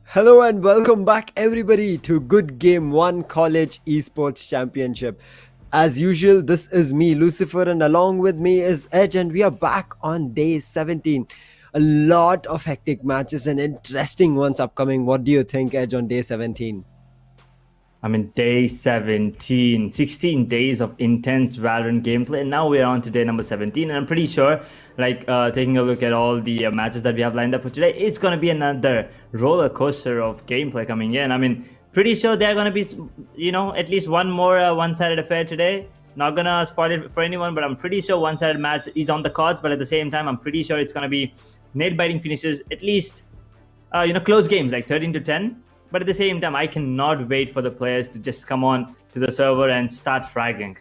Hello and welcome back, everybody, to Good Game 1 College Esports Championship. As usual, this is me, Lucifer, and along with me is Edge, and we are back on day 17. A lot of hectic matches and interesting ones upcoming. What do you think, Edge, on day 17? Day 17, 16 days of intense Valorant gameplay, and now we're on to day number 17. And I'm pretty sure, taking a look at all the matches that we have lined up for today, it's going to be another roller coaster of gameplay coming in. Pretty sure they're going to be, at least one more one-sided affair today. Not going to spoil it for anyone, but I'm pretty sure one-sided match is on the cards. But at the same time, I'm pretty sure it's going to be nail-biting finishes, at least close games like 13 to 10. But at the same time, I cannot wait for the players to just come on to the server and start fragging.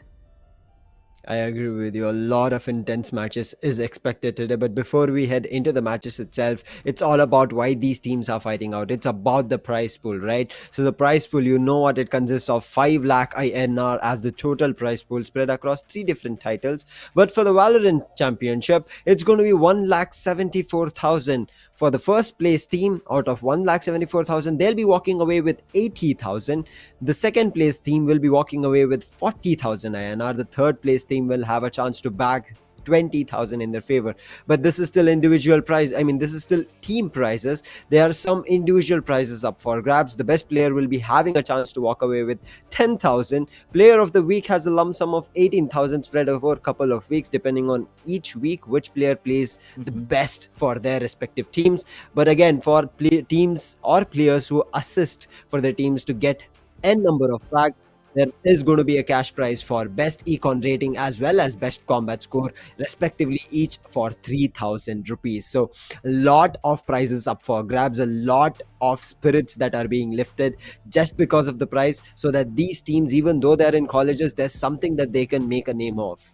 I agree with you. A lot of intense matches is expected today. But before we head into the matches itself, it's all about why these teams are fighting out. It's about the prize pool, right? So the prize pool, you know what it consists of: 5 lakh INR as the total prize pool spread across 3 different titles. But for the Valorant Championship, it's going to be 1,74,000 for the first place team. Out of 1,74,000, they'll be walking away with 80,000. The second place team will be walking away with 40,000 INR. The third place team will have a chance to bag 20,000 in their favor. But this is still individual prize. This is still team prizes. There are some individual prizes up for grabs. The best player will be having a chance to walk away with 10,000. Player of the week has a lump sum of 18,000 spread over a couple of weeks, depending on each week which player plays the best for their respective teams. But again, for teams or players who assist for their teams to get n number of frags, there is going to be a cash prize for best econ rating as well as best combat score, respectively, each for 3,000 rupees. So a lot of prizes up for grabs, a lot of spirits that are being lifted just because of the prize, so that these teams, even though they're in colleges, there's something that they can make a name of.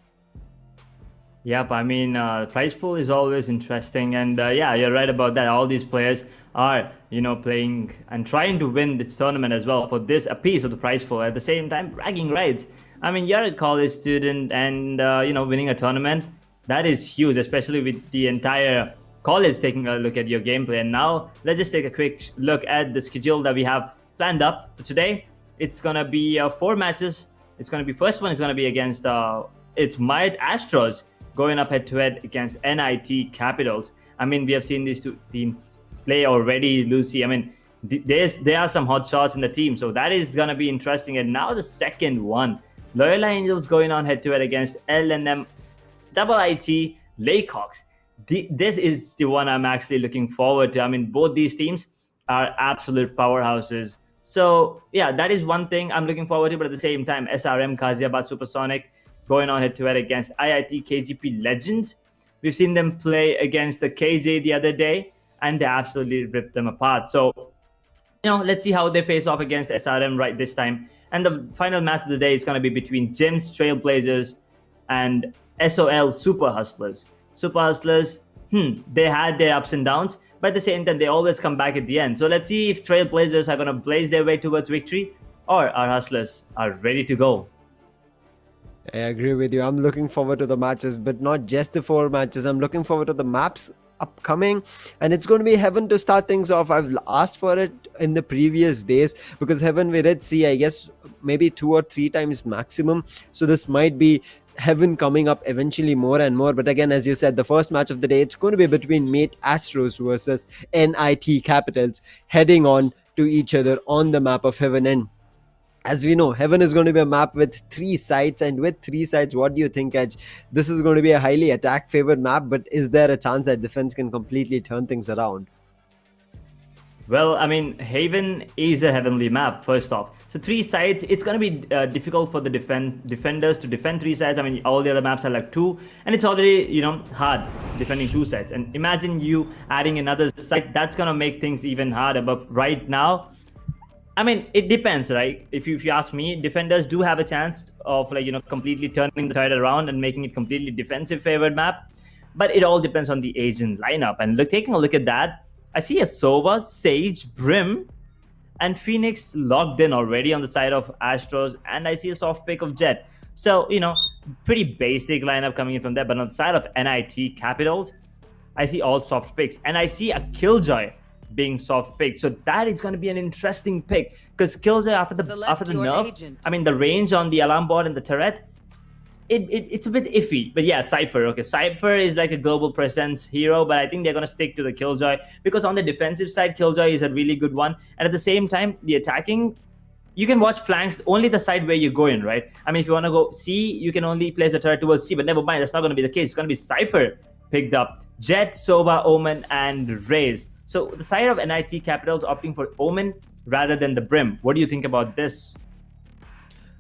Yep, prize pool is always interesting, and yeah, you're right about that. All these players are, playing and trying to win this tournament as well for this a piece of the prize pool. At the same time, bragging rights. You're a college student, and winning a tournament, that is huge, especially with the entire college taking a look at your gameplay. And now let's just take a quick look at the schedule that we have planned up for today. It's gonna be 4 matches. It's gonna be first one. It's gonna be against it's Might Astros going up head to head against NIT Capitals. We have seen these two teams play already, Lucy. There are some hot shots in the team, so that is gonna be interesting. And now the second one, Loyola Angels going on head to head against LNM IT Layhawks. This is the one I'm actually looking forward to. Both these teams are absolute powerhouses. So yeah, that is one thing I'm looking forward to. But at the same time, SRM Ghaziabad Supersonic going on head to head against IIT KGP Legends. We've seen them play against the KJ the other day, and they absolutely ripped them apart. So, let's see how they face off against SRM right this time. And the final match of the day is going to be between Gems Trailblazers and SOL Super Hustlers. Super Hustlers, they had their ups and downs, but at the same time, they always come back at the end. So let's see if Trailblazers are going to blaze their way towards victory, or our Hustlers are ready to go. I agree with you. I'm looking forward to the matches, but not just the 4 matches. I'm looking forward to the maps upcoming, and it's going to be Heaven to start things off. I've asked for it in the previous days because Heaven we did see, I guess, maybe 2 or 3 times maximum. So this might be Heaven coming up eventually more and more. But again, as you said, the first match of the day, it's going to be between Mate Astros versus NIT Capitals, heading on to each other on the map of Heaven. And as we know, Heaven is going to be a map with 3 sites, and with 3 sites, what do you think, Edge? This is going to be a highly attack favored map, but is there a chance that defense can completely turn things around? Well, Haven is a heavenly map, first off. So 3 sides, it's going to be difficult for the defenders to defend 3 sides. All the other maps are like 2, and it's already, hard defending 2 sides. And imagine you adding another side, that's going to make things even harder. But right now, it depends, right? If you ask me, defenders do have a chance of completely turning the tide around and making it completely defensive favored map. But it all depends on the agent lineup. And taking a look at that, I see a Sova, Sage, Brim, and Phoenix locked in already on the side of Astros, and I see a soft pick of Jet. So, pretty basic lineup coming in from there. But on the side of NIT Capitals, I see all soft picks, and I see a Killjoy being soft picked. So that is going to be an interesting pick because Killjoy after the nerf, agent. I mean the range on the alarm board and the turret, it's a bit iffy. But yeah, Cypher. Okay, Cypher is like a global presence hero, but I think they're gonna stick to the Killjoy because on the defensive side, Killjoy is a really good one, and at the same time, the attacking. You can watch flanks only the side where you go in, right? I mean, if you want to go C, you can only place a turret towards C, but never mind, that's not going to be the case. It's going to be Cypher picked up. Jet, Sova, Omen, and Raze. So the side of NIT Capitals opting for Omen rather than the Brim. What do you think about this?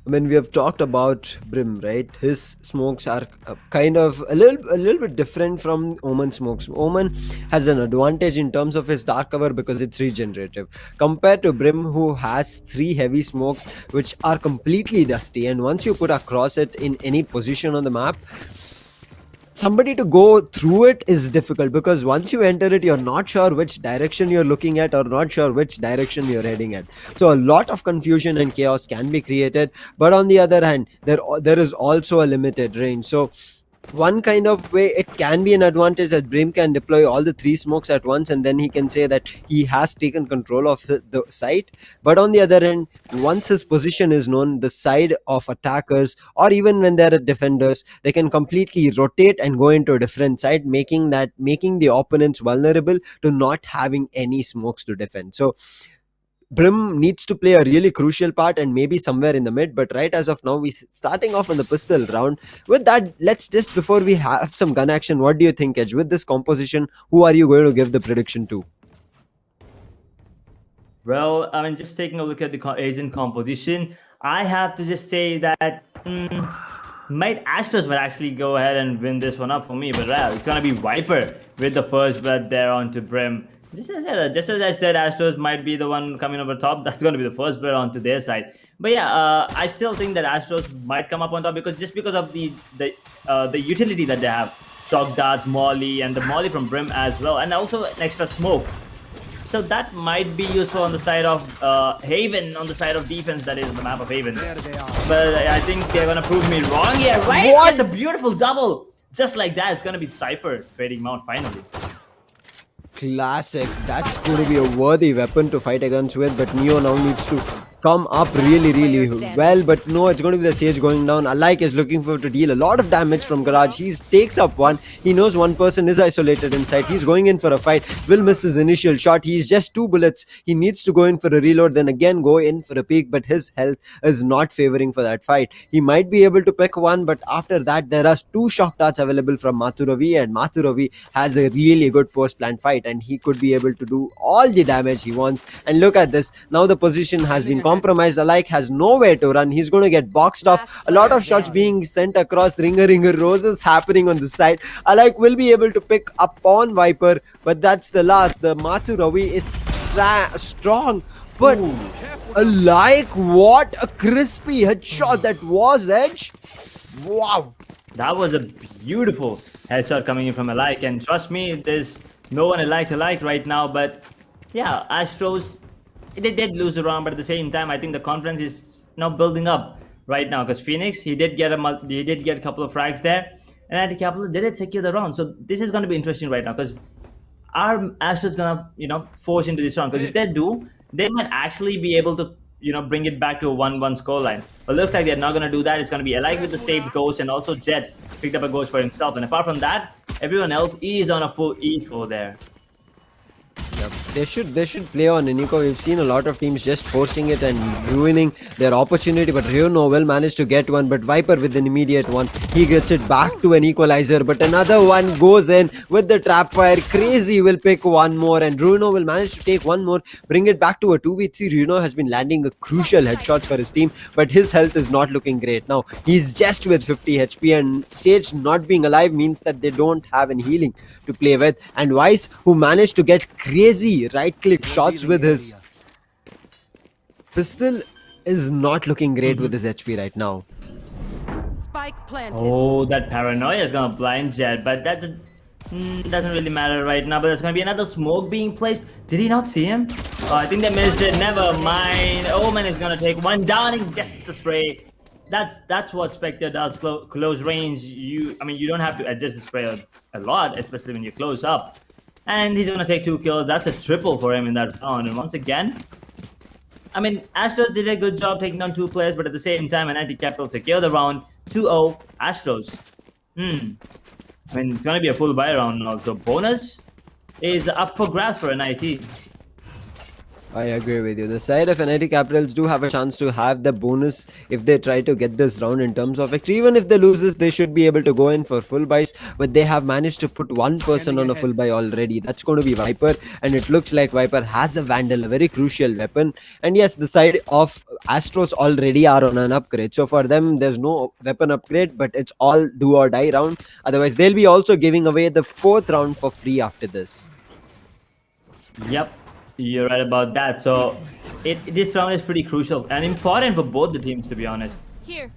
I mean, we have talked about Brim, right? His smokes are kind of a little bit different from Omen smokes. Omen has an advantage in terms of his dark cover because it's regenerative, compared to Brim, who has three heavy smokes which are completely dusty. And once you put across it in any position on the map, somebody to go through it is difficult because once you enter it, you're not sure which direction you're looking at or not sure which direction you're heading at. So a lot of confusion and chaos can be created, but on the other hand, there is also a limited range. So one kind of way it can be an advantage that Brim can deploy all the three smokes at once, and then he can say that he has taken control of the site. But on the other end, once his position is known, the side of attackers or even when they're defenders, they can completely rotate and go into a different side, making the opponents vulnerable to not having any smokes to defend. So Brim needs to play a really crucial part and maybe somewhere in the mid. But right as of now, we starting off in the pistol round. With that, let's just before we have some gun action, what do you think, Edge? With this composition, who are you going to give the prediction to? Well, I mean, just taking a look at the agent composition, I have to just say that might Astros might actually go ahead and win this one up for me. But well, it's gonna be Viper with the first blood there onto Brim. Just as I said, Astros might be the one coming over top. That's gonna be the first blood onto their side. But yeah, I still think that Astros might come up on top because of the utility that they have. Shock darts, Molly, and the Molly from Brim as well, and also an extra smoke. So that might be useful on the side of Haven, on the side of defense, that is the map of Haven. But I think they're going to prove me wrong here. Right? What? It's a beautiful double. Just like that, it's going to be Cypher trading mount finally. Classic. That's going to be a worthy weapon to fight against with, but Neo now needs to come up really well. But no, it's going to be the Sage going down. Alike is looking for to deal a lot of damage from Garage. He takes up one. He knows one person is isolated inside. He's going in for a fight. Will miss his initial shot. He's just 2 bullets. He needs to go in for a reload, then again go in for a peek, but his health is not favoring for that fight. He might be able to pick one, but after that there are 2 shock darts available from Mathuravi, and Mathuravi has a really good post-plant fight, and he could be able to do all the damage he wants. And look at this. Now the position has been compromised. Alike has nowhere to run. He's going to get boxed off. A lot of shots being sent across. Ringer roses happening on the side. Alike will be able to pick up on Viper, but that's the last. The Mathuravi is strong, but Alike, what a crispy headshot that was, Edge. Wow. That was a beautiful headshot coming in from Alike, and trust me, there's no one Alike right now. But yeah, Astros, they did lose the round, but at the same time, I think the confidence is now building up right now because Phoenix, he did get a couple of frags there, and Anti-Capital did secure the round. So this is going to be interesting right now because are Astros gonna force into this round? Because if they do, they might actually be able to bring it back to a 1-1 scoreline. But looks like they're not gonna do that. It's gonna be Alike with the saved ghost, and also Jet picked up a ghost for himself. And apart from that, everyone else is on a full eco there. Yep. They should play on Iniko. We've seen a lot of teams just forcing it and ruining their opportunity, but Ryuno will manage to get one, but Viper with an immediate one, he gets it back to an equalizer, but another one goes in with the trap fire. Crazy will pick one more, and Ryuno will manage to take one more, bring it back to a 2v3. Ryuno has been landing a crucial headshots for his team, but his health is not looking great. Now he's just with 50 HP, and Sage not being alive means that they don't have any healing to play with, and Weiss, who managed to get crazy right click shots with his pistol, is not looking great with his HP right now. Spike planted. Oh, that paranoia is gonna blind Jet, but that doesn't really matter right now. But there's gonna be another smoke being placed. Did he not see him? Oh, I think they missed it. Never mind. Omen is gonna take one down and gets the spray. That's what Spectre does. Close range. You don't have to adjust the spray a lot, especially when you're close up. And he's gonna take 2 kills. That's a triple for him in that round. And once again, I mean, Astros did a good job taking down 2 players, but at the same time, NIT Capital secured the round 2-0 Astros. I mean, it's gonna be a full buy round now. So bonus is up for grabs for NIT. I agree with you. The side of NIT Capitals do have a chance to have the bonus if they try to get this round in terms of victory. Even if they lose this, they should be able to go in for full buys. But they have managed to put one person on a full buy already. That's going to be Viper. And it looks like Viper has a Vandal, a very crucial weapon. And yes, the side of Astros already are on an upgrade. So for them, there's no weapon upgrade, but it's all do or die round. Otherwise, they'll be also giving away the 4th round for free after this. Yep, you're right about that. So this round is pretty crucial and important for both the teams, to be honest. Here.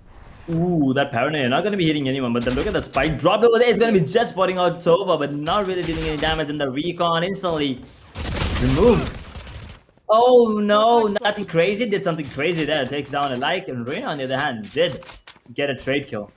Ooh, that Paranoia, not gonna be hitting anyone, but then look at the spike drop over there. It's gonna be Jet spotting out Sova, but not really dealing any damage, and the recon instantly removed. Oh no, nothing crazy. Did something crazy there. Takes down a like, and Reina on the other hand did get a trade kill.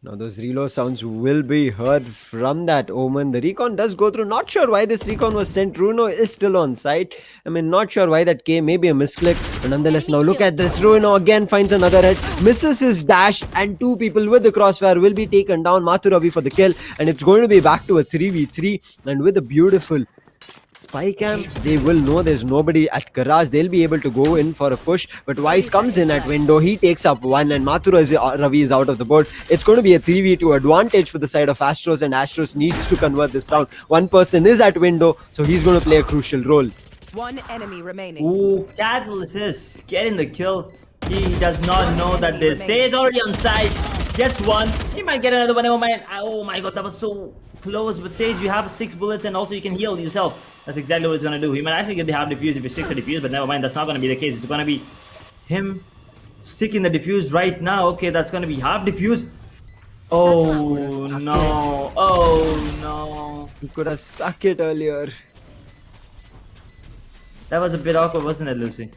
Now those reload sounds will be heard from that Omen. The recon does go through. Not sure why this recon was sent. Runo is still on site. I mean, not sure why that came. Maybe a misclick. But nonetheless, now look at this. Runo again finds another hit. Misses his dash. And 2 people with the crossfire will be taken down. Mathuravi for the kill. And it's going to be back to a 3v3. And with a beautiful spy cam, they will know there's nobody at garage. They'll be able to go in for a push, but Wise comes in at window. He takes up 1 and Ravi is out of the board. It's going to be a 3v2 advantage for the side of Astros, and Astros needs to convert this round. One person is at window, so he's going to play a crucial role. One enemy remaining. Ooh, Catalyst is getting the kill. He does not know that this stays already on site. Gets 1. He might get another one. Oh my god, that was so close. But Sage, you have 6 bullets and also you can heal yourself. That's exactly what he's gonna do. He might actually get the half defuse if he sticks to defuse, but never mind, that's not gonna be the case. It's gonna be him sticking the defuse right now. Okay, that's gonna be half defuse. Oh no. Oh no. He could have stuck it earlier. That was a bit awkward, wasn't it, Lucy?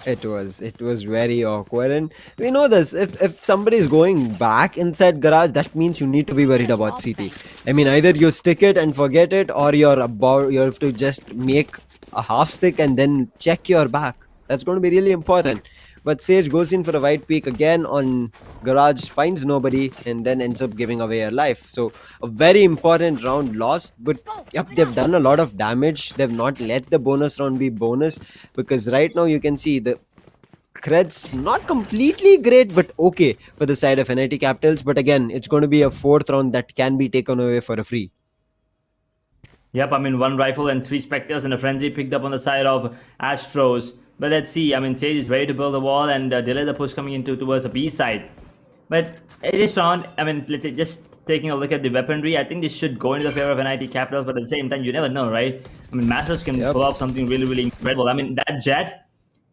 It was very awkward, and we know this. If somebody is going back inside garage, that means you need to be worried about CT. I mean, either you stick it and forget it, or you have to just make a half stick and then check your back. That's going to be really important. But Sage goes in for a white peak again on garage, finds nobody, and then ends up giving away her life. So a very important round lost. But yep, they've done a lot of damage. They've not let the bonus round be bonus, because right now you can see the creds not completely great, but okay for the side of NIT Capitals. But again, it's going to be a 4th round that can be taken away for a free. Yep, I mean, 1 rifle and 3 specters and a frenzy picked up on the side of Astros. But let's see. I mean, Sage is ready to build a wall and delay the push coming into towards the B side. But this round, I mean, just taking a look at the weaponry, I think this should go into the favor of NIT Capitals. But at the same time, you never know, right? I mean, Masters can pull off something really, really incredible. I mean, that Jet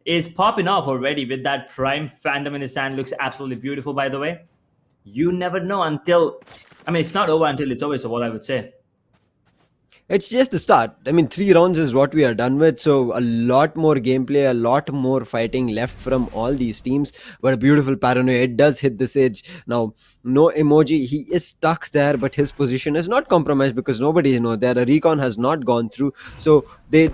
is popping off already with that Prime Phantom in his hand. Looks absolutely beautiful, by the way. You never know until... I mean, it's not over until it's over, so what I would say. It's just the start. I mean, 3 rounds is what we are done with. So a lot more gameplay, a lot more fighting left from all these teams. But a beautiful Paranoia. It does hit the Sage. Now, no emoji. He is stuck there, but his position is not compromised because nobody knows that. A recon has not gone through. So they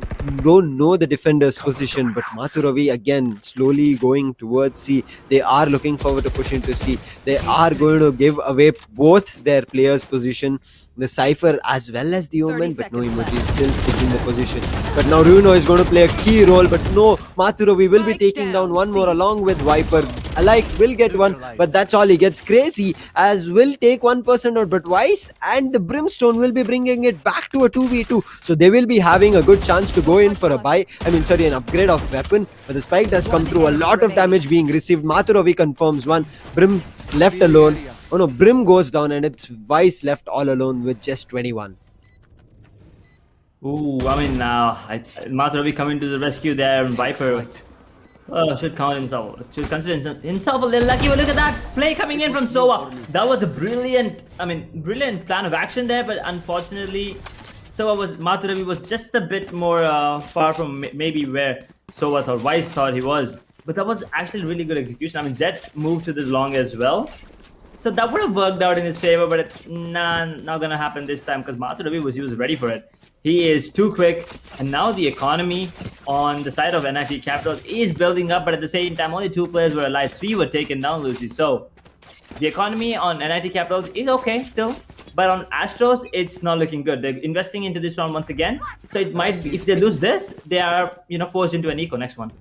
don't know the defender's position. But Mathuravi again slowly going towards C. They are looking forward to pushing to C. They are going to give away both their players' position. The Cypher as well as the Omen, but no emoji is still sticking the position. But now Runo is going to play a key role, but no, Mathuravi will be taking down one more along with Viper. Alike will get one, but that's all he gets. Crazy as will take 1% out, but Wise and the Brimstone will be bringing it back to a 2v2. So they will be having a good chance to go in for a buy. An upgrade of weapon. But the spike does come through. A lot of damage being received. Mathuravi confirms one. Brim left alone. Oh no, Brim goes down and it's Vice left all alone with just 21. Ooh, I mean, Mathuravi coming to the rescue there, and Viper should count himself. Should consider himself a little lucky. But look at that play coming in from Sova. That was a brilliant plan of action there, but unfortunately, Mathuravi was just a bit more far from maybe where Sova thought, Vice thought he was. But that was actually really good execution. I mean, Jet moved to the long as well. So that would have worked out in his favor, but nah, not gonna happen this time because Maturabi was ready for it. He is too quick, and now the economy on the side of NIT Capitals is building up, but at the same time, only 2 players were alive, 3 were taken down, Lucy. So the economy on NIT Capitals is okay still, but on Astros, it's not looking good. They're investing into this round once again, so it might be, if they lose this, they are forced into an eco next one.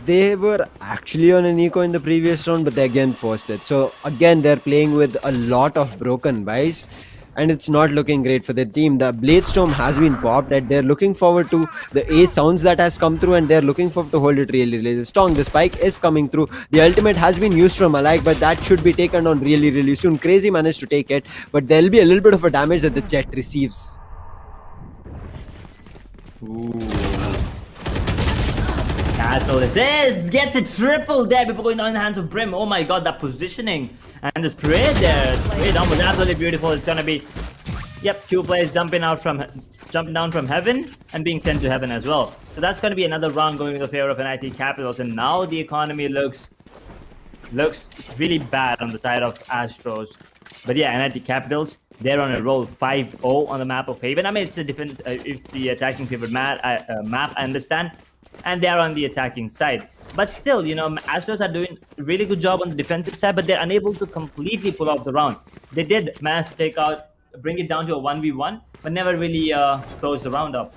They were actually on an eco in the previous round, but they again forced it. So again, they're playing with a lot of broken buys, and it's not looking great for their team. The Bladestorm has been popped, and they're looking forward to the A sounds that has come through, and they're looking forward to hold it really, really strong. The spike is coming through. The ultimate has been used from Alike, but that should be taken on really, really soon. Crazy managed to take it, but there'll be a little bit of a damage that the Jet receives. Ooh. Catalyst gets a triple there before going down in the hands of Brim. Oh my god, that positioning. And the spray there. Spray down was absolutely beautiful. It's gonna be, yep, 2 players jumping down from heaven and being sent to heaven as well. So that's gonna be another round going in the favor of NIT Capitals. And now the economy looks really bad on the side of Astros. But yeah, NIT Capitals, they're on a roll, 5-0 on the map of Haven. I mean, it's a different, it's the attacking favored map, I understand. And they are on the attacking side. But still, Astros are doing a really good job on the defensive side, but they're unable to completely pull off the round. They did manage to bring it down to a 1v1, but never really close the round up.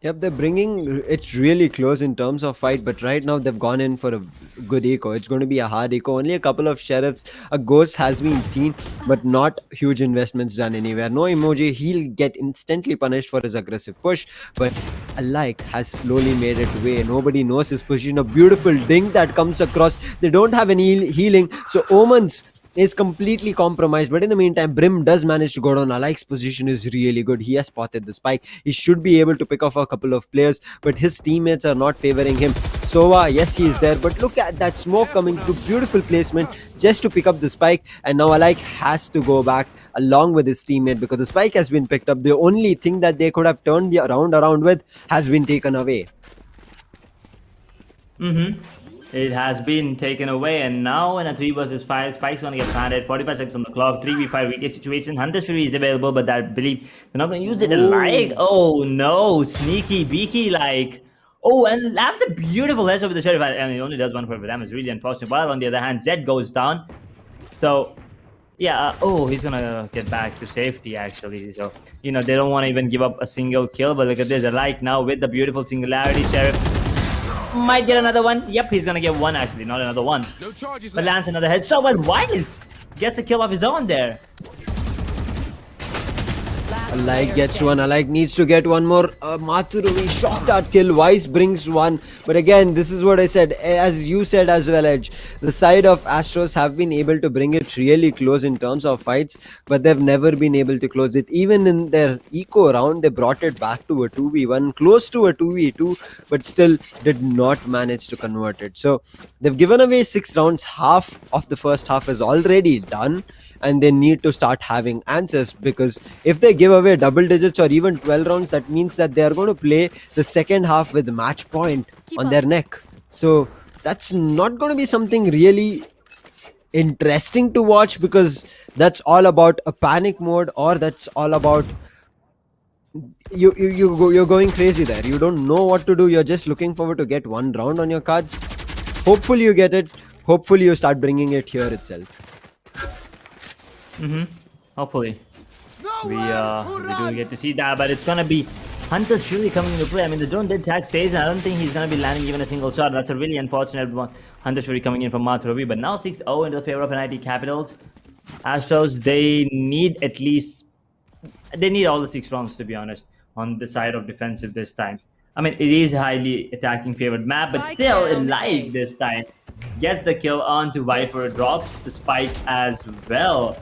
Yep, they're bringing it really close in terms of fight, but right now they've gone in for a good eco. It's going to be a hard eco. Only a couple of sheriffs, a ghost has been seen, but not huge investments done anywhere. No emoji, he'll get instantly punished for his aggressive push, but Alike has slowly made it way. Nobody knows his position. A beautiful ding that comes across. They don't have any healing, so Omens is completely compromised, but in the meantime Brim does manage to go down. Alike's position is really good. He has spotted the spike. He should be able to pick off a couple of players, but his teammates are not favoring him. Sova, yes, he is there, but look at that smoke coming through. Beautiful placement just to pick up the spike, and now Alike has to go back along with his teammate because the spike has been picked up. The only thing that they could have turned the round around with has been taken away. It has been taken away, and now in a 3 versus 5, Spike's gonna get planted. 45 seconds on the clock, 3v5 retake situation. Hunter's Fury is available, but I believe they're not gonna use it. Like, oh no, sneaky beaky like. Oh, and that's a beautiful headshot with the sheriff, and he only does 1 for damage. Really unfortunate. While on the other hand, Jet goes down. So yeah, oh, he's gonna get back to safety actually. So they don't want to even give up a single kill, but look at this. Alike now with the beautiful singularity, sheriff might get another one. Yep, he's gonna get 1 actually, not another 1. No charges. But lands another headshot. But Wise gets a kill of his own there. Alike gets 1. Alike needs to get 1 more. Mathuruvi shot at kill. Wise brings 1. But again, this is what I said. As you said as well, Edge. The side of Astros have been able to bring it really close in terms of fights, but they've never been able to close it. Even in their eco round, they brought it back to a 2v1, close to a 2v2, but still did not manage to convert it. So they've given away 6 rounds. Half of the first half is already done, and they need to start having answers, because if they give away double digits or even 12 rounds, that means that they are going to play the second half with match point on their neck. So that's not going to be something really interesting to watch, because that's all about a panic mode, or that's all about you're going crazy there. You don't know what to do. You're just looking forward to get 1 round on your cards. Hopefully you get it. Hopefully you start bringing it here itself. Hopefully we do get to see that, but it's gonna be Hunter's Fury coming into play. I mean, the drone did tag says, and I don't think he's gonna be landing even a single shot. That's a really unfortunate one. Hunter's Fury coming in from Mathuruvi, but now 6-0 into the favor of NIT Capitals. Astros, they need all the 6 rounds, to be honest, on the side of defensive this time. I mean, it is a highly attacking favored map, but still, Live this time gets the kill onto Viper, drops the spike as well.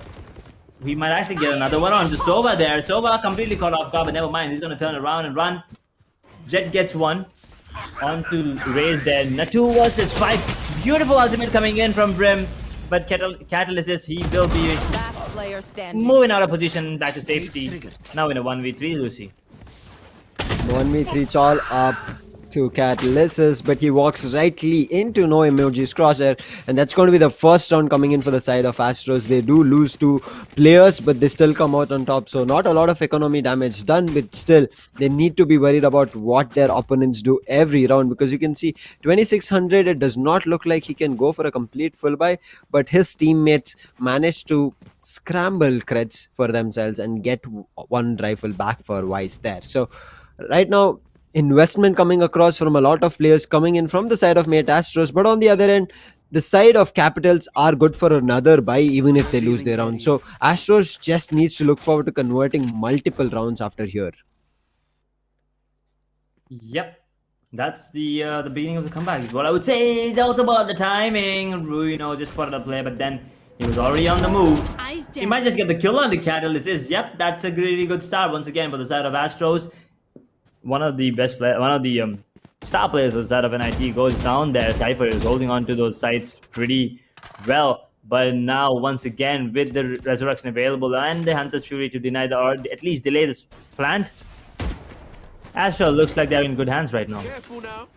We might actually get another one onto Sova there. Sova completely caught off guard, but never mind. He's going to turn around and run. Jet gets 1 onto Raze there. Natu versus 5. Beautiful ultimate coming in from Brim. But Catalyst, he will be moving out of position back to safety. Now in a 1v3, Lucy. 1v3, it's all up. to Catalysis, but he walks rightly into No Emoji's crosshair, and that's going to be the first round coming in for the side of Astros. They do lose two players, but they still come out on top, so not a lot of economy damage done, but still they need to be worried about what their opponents do every round, because you can see 2600, it does not look like he can go for a complete full buy, but his teammates managed to scramble creds for themselves and get one rifle back for Vice there. So right now, investment coming across from a lot of players coming in from the side of Mate Astros, but on the other end, the side of Capitals are good for another buy even if they lose their round. So Astros just needs to look forward to converting multiple rounds after here. Yep. That's the beginning of the comeback is what I would say. It's also about the timing. Ruino just spotted a play, but then he was already on the move. He might just get the kill on the Catalyst. Yep, that's a really good start once again for the side of Astros. One of the best players, one of the star players on the side of NIT goes down there. Cypher is holding on to those sites pretty well. But now, once again, with the Resurrection available and the Hunter's Fury to deny the, or at least delay this plant, Astro looks like they're in good hands right now. Careful now.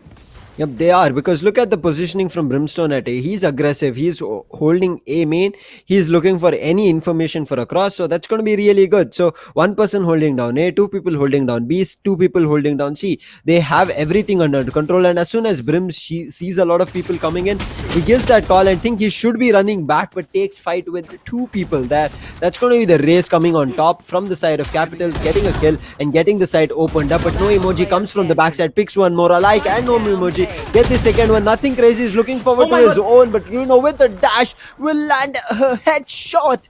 Yep, they are, because look at the positioning from Brimstone at A. He's aggressive. He's holding A main. He's looking for any information for a cross. So that's going to be really good. So one person holding down A, two people holding down B, two people holding down C. They have everything under control. And as soon as Brim sees a lot of people coming in, he gives that call and think he should be running back, but takes fight with two people there. That's going to be the race coming on top from the side of Capitals, getting a kill and getting the side opened up. But No Emoji comes from the backside, picks one more alike, and No Emoji get the second one. Nothing crazy, is looking forward to his own, but with the dash will land a headshot.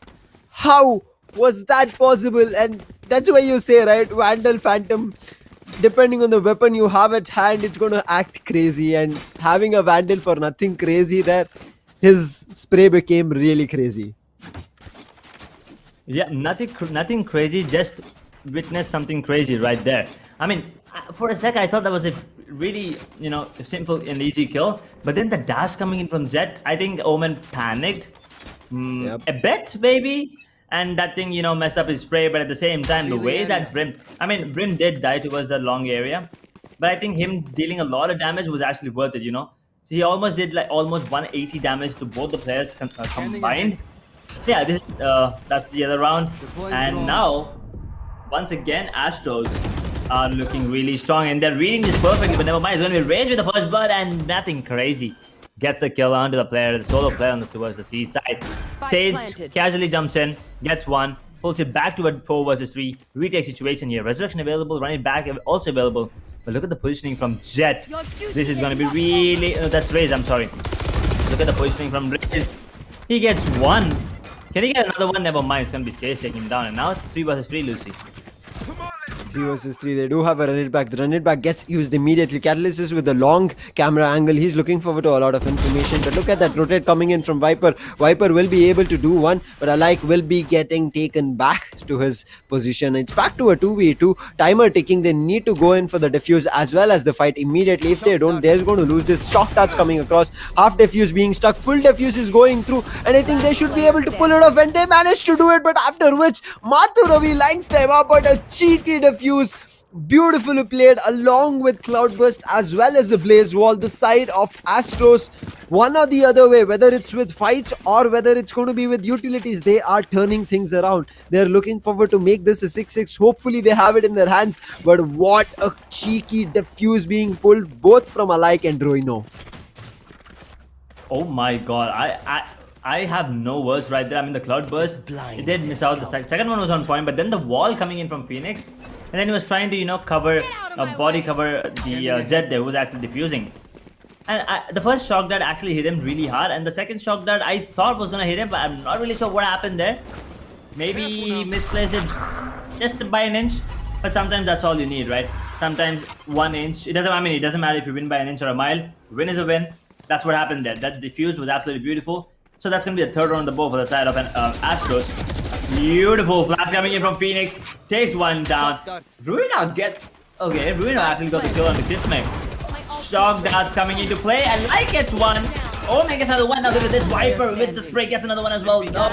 How was that possible? And that's why you say, right, Vandal Phantom, depending on the weapon you have at hand, it's going to act crazy. And having a Vandal for nothing crazy there, his spray became really crazy. Yeah, nothing crazy. Just witness something crazy right there. I mean, for a sec, I thought that was a really, simple and easy kill. But then the dash coming in from Jet, I think Omen panicked a bit, maybe. And that thing, messed up his spray. But at the same time, the way that Brim did die towards that long area. But I think him dealing a lot of damage was actually worth it, So he almost did almost 180 damage to both the players combined. Yeah, that's the other round. And now, once again, Astros are looking really strong and they're reading this perfectly, but never mind. It's going to be Rage with the first blood and nothing crazy. Gets a kill onto the player, the solo player towards the C side. Sage casually jumps in, gets one, pulls it back to a 4 versus 3 retake situation here. Resurrection available, run it back also available. But look at the positioning from Jet. This is going to be really... that's Raze, I'm sorry. Look at the positioning from Raze. He gets one. Can he get another one? Never mind. It's going to be Sage taking him down. And now it's 3 versus 3, Lucy. 3 versus 3, they do have a run it back. The run it back gets used immediately. Catalyst is with the long camera angle. He's looking forward to a lot of information. But look at that rotate coming in from Viper. Viper will be able to do one, but Alike will be getting taken back to his position. It's back to a 2v2. Timer ticking. They need to go in for the defuse as well as the fight immediately. If they don't, they're going to lose this. Shock darts coming across. Half defuse being stuck. Full defuse is going through. And I think they should be able to pull it off. And they managed to do it. But after which, Mathu Ravi lines them up. But a cheeky defuse. Beautifully played along with Cloudburst as well as the Blaze Wall. The side of Astros, one or the other way, whether it's with fights or whether it's going to be with utilities, they are turning things around. They're looking forward to make this a 6-6. Hopefully they have it in their hands. But what a cheeky defuse being pulled both from Alike and Ruino. Oh my god, I have no words right there. I mean, the Cloudburst, it did miss out. The second one was on point, but then the wall coming in from Phoenix, and then he was trying to, cover, body cover the Jet there, who was actually defusing. And the first shock dart actually hit him really hard, and the second shock dart I thought was going to hit him, but I'm not really sure what happened there. Maybe he misplaced it just by an inch, but sometimes that's all you need, right? Sometimes 1 inch, it doesn't matter if you win by an inch or a mile. Win is a win. That's what happened there. That defuse was absolutely beautiful. So that's going to be the third round on the board for the side of Astros. Beautiful flash coming in from Phoenix. Takes one down. Ruina Ruina actually got the kill on the Kismet. Shock darts coming into play. And Like gets one. Oh my, gets another one. Now look at this. Viper with the spray gets another one as well. No.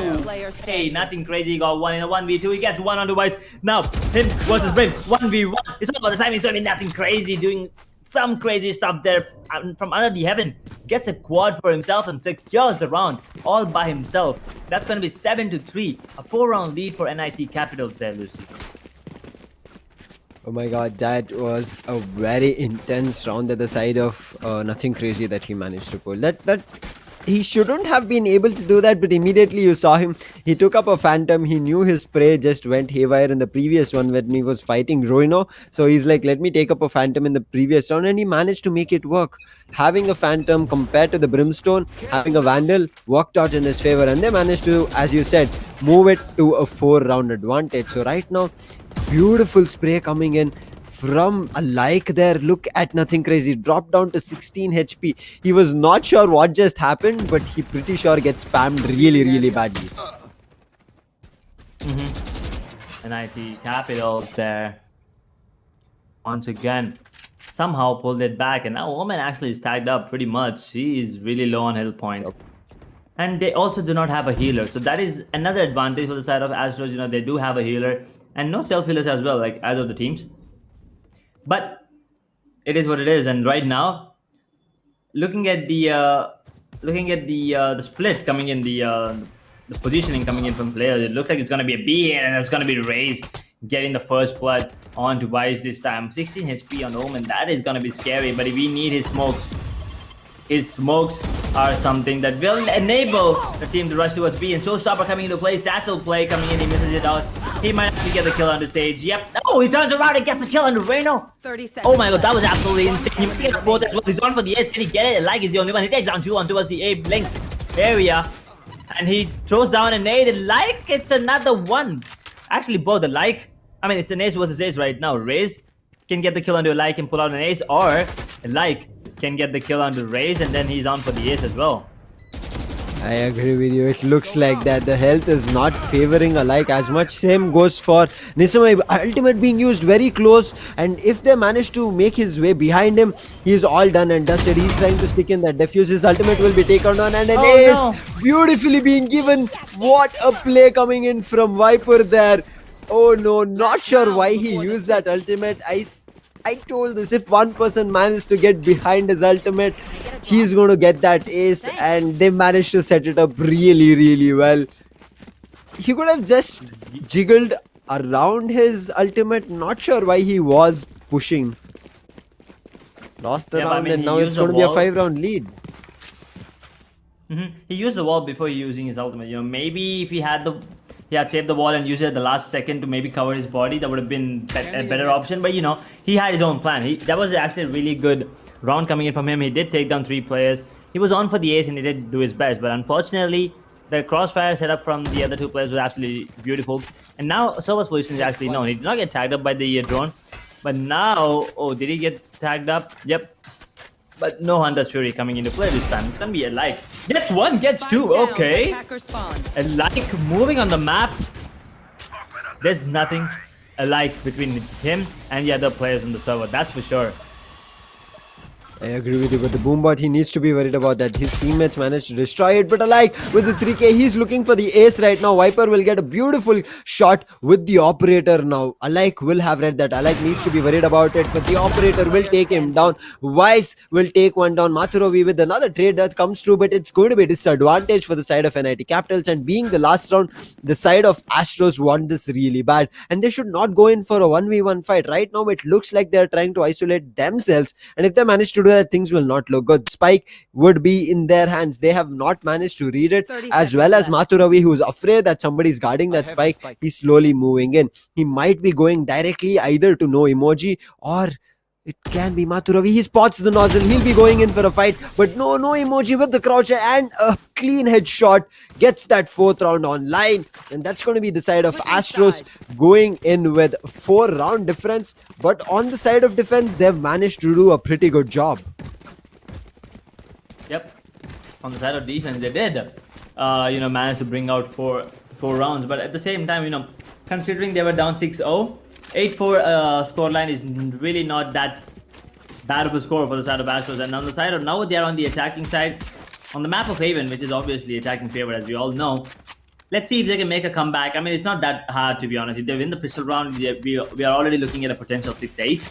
Hey, nothing crazy. He got one in a 1v2. He gets one on the Vice. Now, him versus Brim. 1v1. It's all about the timing. So I mean, nothing crazy. Doing some crazy stuff there from under the heaven. Gets a quad for himself and secures the round all by himself. That's going to be 7-3, a 4-round lead for NIT Capitals there, Lucy. Oh my god, that was a very intense round at the side of nothing crazy that he managed to pull. That he shouldn't have been able to do that, but immediately you saw him. He took up a phantom. He knew his spray just went haywire in the previous one when he was fighting Ruino. So he's like, let me take up a phantom in the previous round, and he managed to make it work. Having a phantom compared to the brimstone, having a vandal worked out in his favor, and they managed to, as you said, move it to a 4-round advantage. So right now, beautiful spray coming in from a like there. Look at nothing crazy, dropped down to 16 HP. He was not sure what just happened, but he pretty sure gets spammed really badly. NIT Capitals there once again somehow pulled it back, and now Omen actually is tagged up pretty much. She is really low on health points. And they also do not have a healer, so that is another advantage for the side of Astros. You know, they do have a healer and no self healers as well, like as of the teams. But it is what it is, and right now, looking at the split coming in, the positioning coming in from players, it looks like it's gonna be a B here, and it's gonna be Raze getting the first blood on to Wise this time. 16 HP on Omen, that is gonna be scary, but we need his smokes. His smokes are something that will enable the team to rush towards B. And Showstopper coming into play. Sassel play coming in. He misses it out. He might have to get the kill on the Sage. Yep. Oh, he turns around and gets the kill on the Reno. 30 seconds. Oh my god, that was absolutely insane. He might get the fourth as well. He's on for the ace. Can he get it? Like is the only one. He takes down 2 on towards the A blink area. And he throws down a nade. Like it's another one. Actually, both the like. I mean, it's an ace versus ace right now. Raze can get the kill onto a like and pull out an ace, or a like can get the kill onto Raze, and then he's on for the ace as well. I agree with you. It looks like that the health is not favoring alike as much. Same goes for Nisame. Ultimate being used very close, and if they manage to make his way behind him, he's all done and dusted. He's trying to stick in that defuse. His ultimate will be taken on, and an ace beautifully being given. What a play coming in from Viper there. Oh no, not sure why he used that ultimate. I told this, if one person managed to get behind his ultimate, he's going to get that ace, and they managed to set it up really well. He could have just jiggled around his ultimate. Not sure why he was pushing. Lost the round, and now it's going to be a 5-round lead. He used the wall before using his ultimate. You know, maybe if he had saved the wall and used it at the last second to maybe cover his body, that would have been a better option. But you know, he had his own plan. That was actually a really good round coming in from him. He did take down 3 players. He was on for the ace and he did do his best. But unfortunately, the crossfire setup from the other 2 players was absolutely beautiful. And now Server's position is actually known. He did not get tagged up by the drone. But now, oh, did he get tagged up? Yep. But no Hunter's Fury coming into play this time. It's gonna be a like. Gets 1, gets 2. Okay. A like moving on the map. There's nothing alike between him and the other players on the server. That's for sure. I agree with you, but the Boombot, he needs to be worried about that. His teammates managed to destroy it, but alike with the 3k, he's looking for the ace right now. Viper will get a beautiful shot with the operator now. Alike will have read that. Alike needs to be worried about it, but the operator will take him down. Wise will take one down. Mathurovi with another trade that comes through, but it's going to be a disadvantage for the side of NIT Capitals, and being the last round, the side of Astros want this really bad, and they should not go in for a 1v1 fight. Right now, it looks like they're trying to isolate themselves, and if they manage to do that, things will not look good. Spike would be in their hands. They have not managed to read it, as well as Mathurovi, who's afraid that somebody's guarding that spike. He's slowly moving in. He might be going directly either to no emoji, or it can be Mathurovi. He spots the nozzle. He'll be going in for a fight, but no emoji with the croucher, and a clean headshot gets that 4th round online, and that's going to be the side of Astros going in with 4-round difference. But on the side of defense, they've managed to do a pretty good job. Yep. On the side of defense, they did, manage to bring out four rounds. But at the same time, considering they were down 6-0, 8-4 scoreline is really not that bad of a score for the side of Astros. And on the side of now, they are on the attacking side, on the map of Haven, which is obviously attacking favor, as we all know. Let's see if they can make a comeback. I mean, it's not that hard, to be honest. If they win the pistol round, we are already looking at a potential 6-8.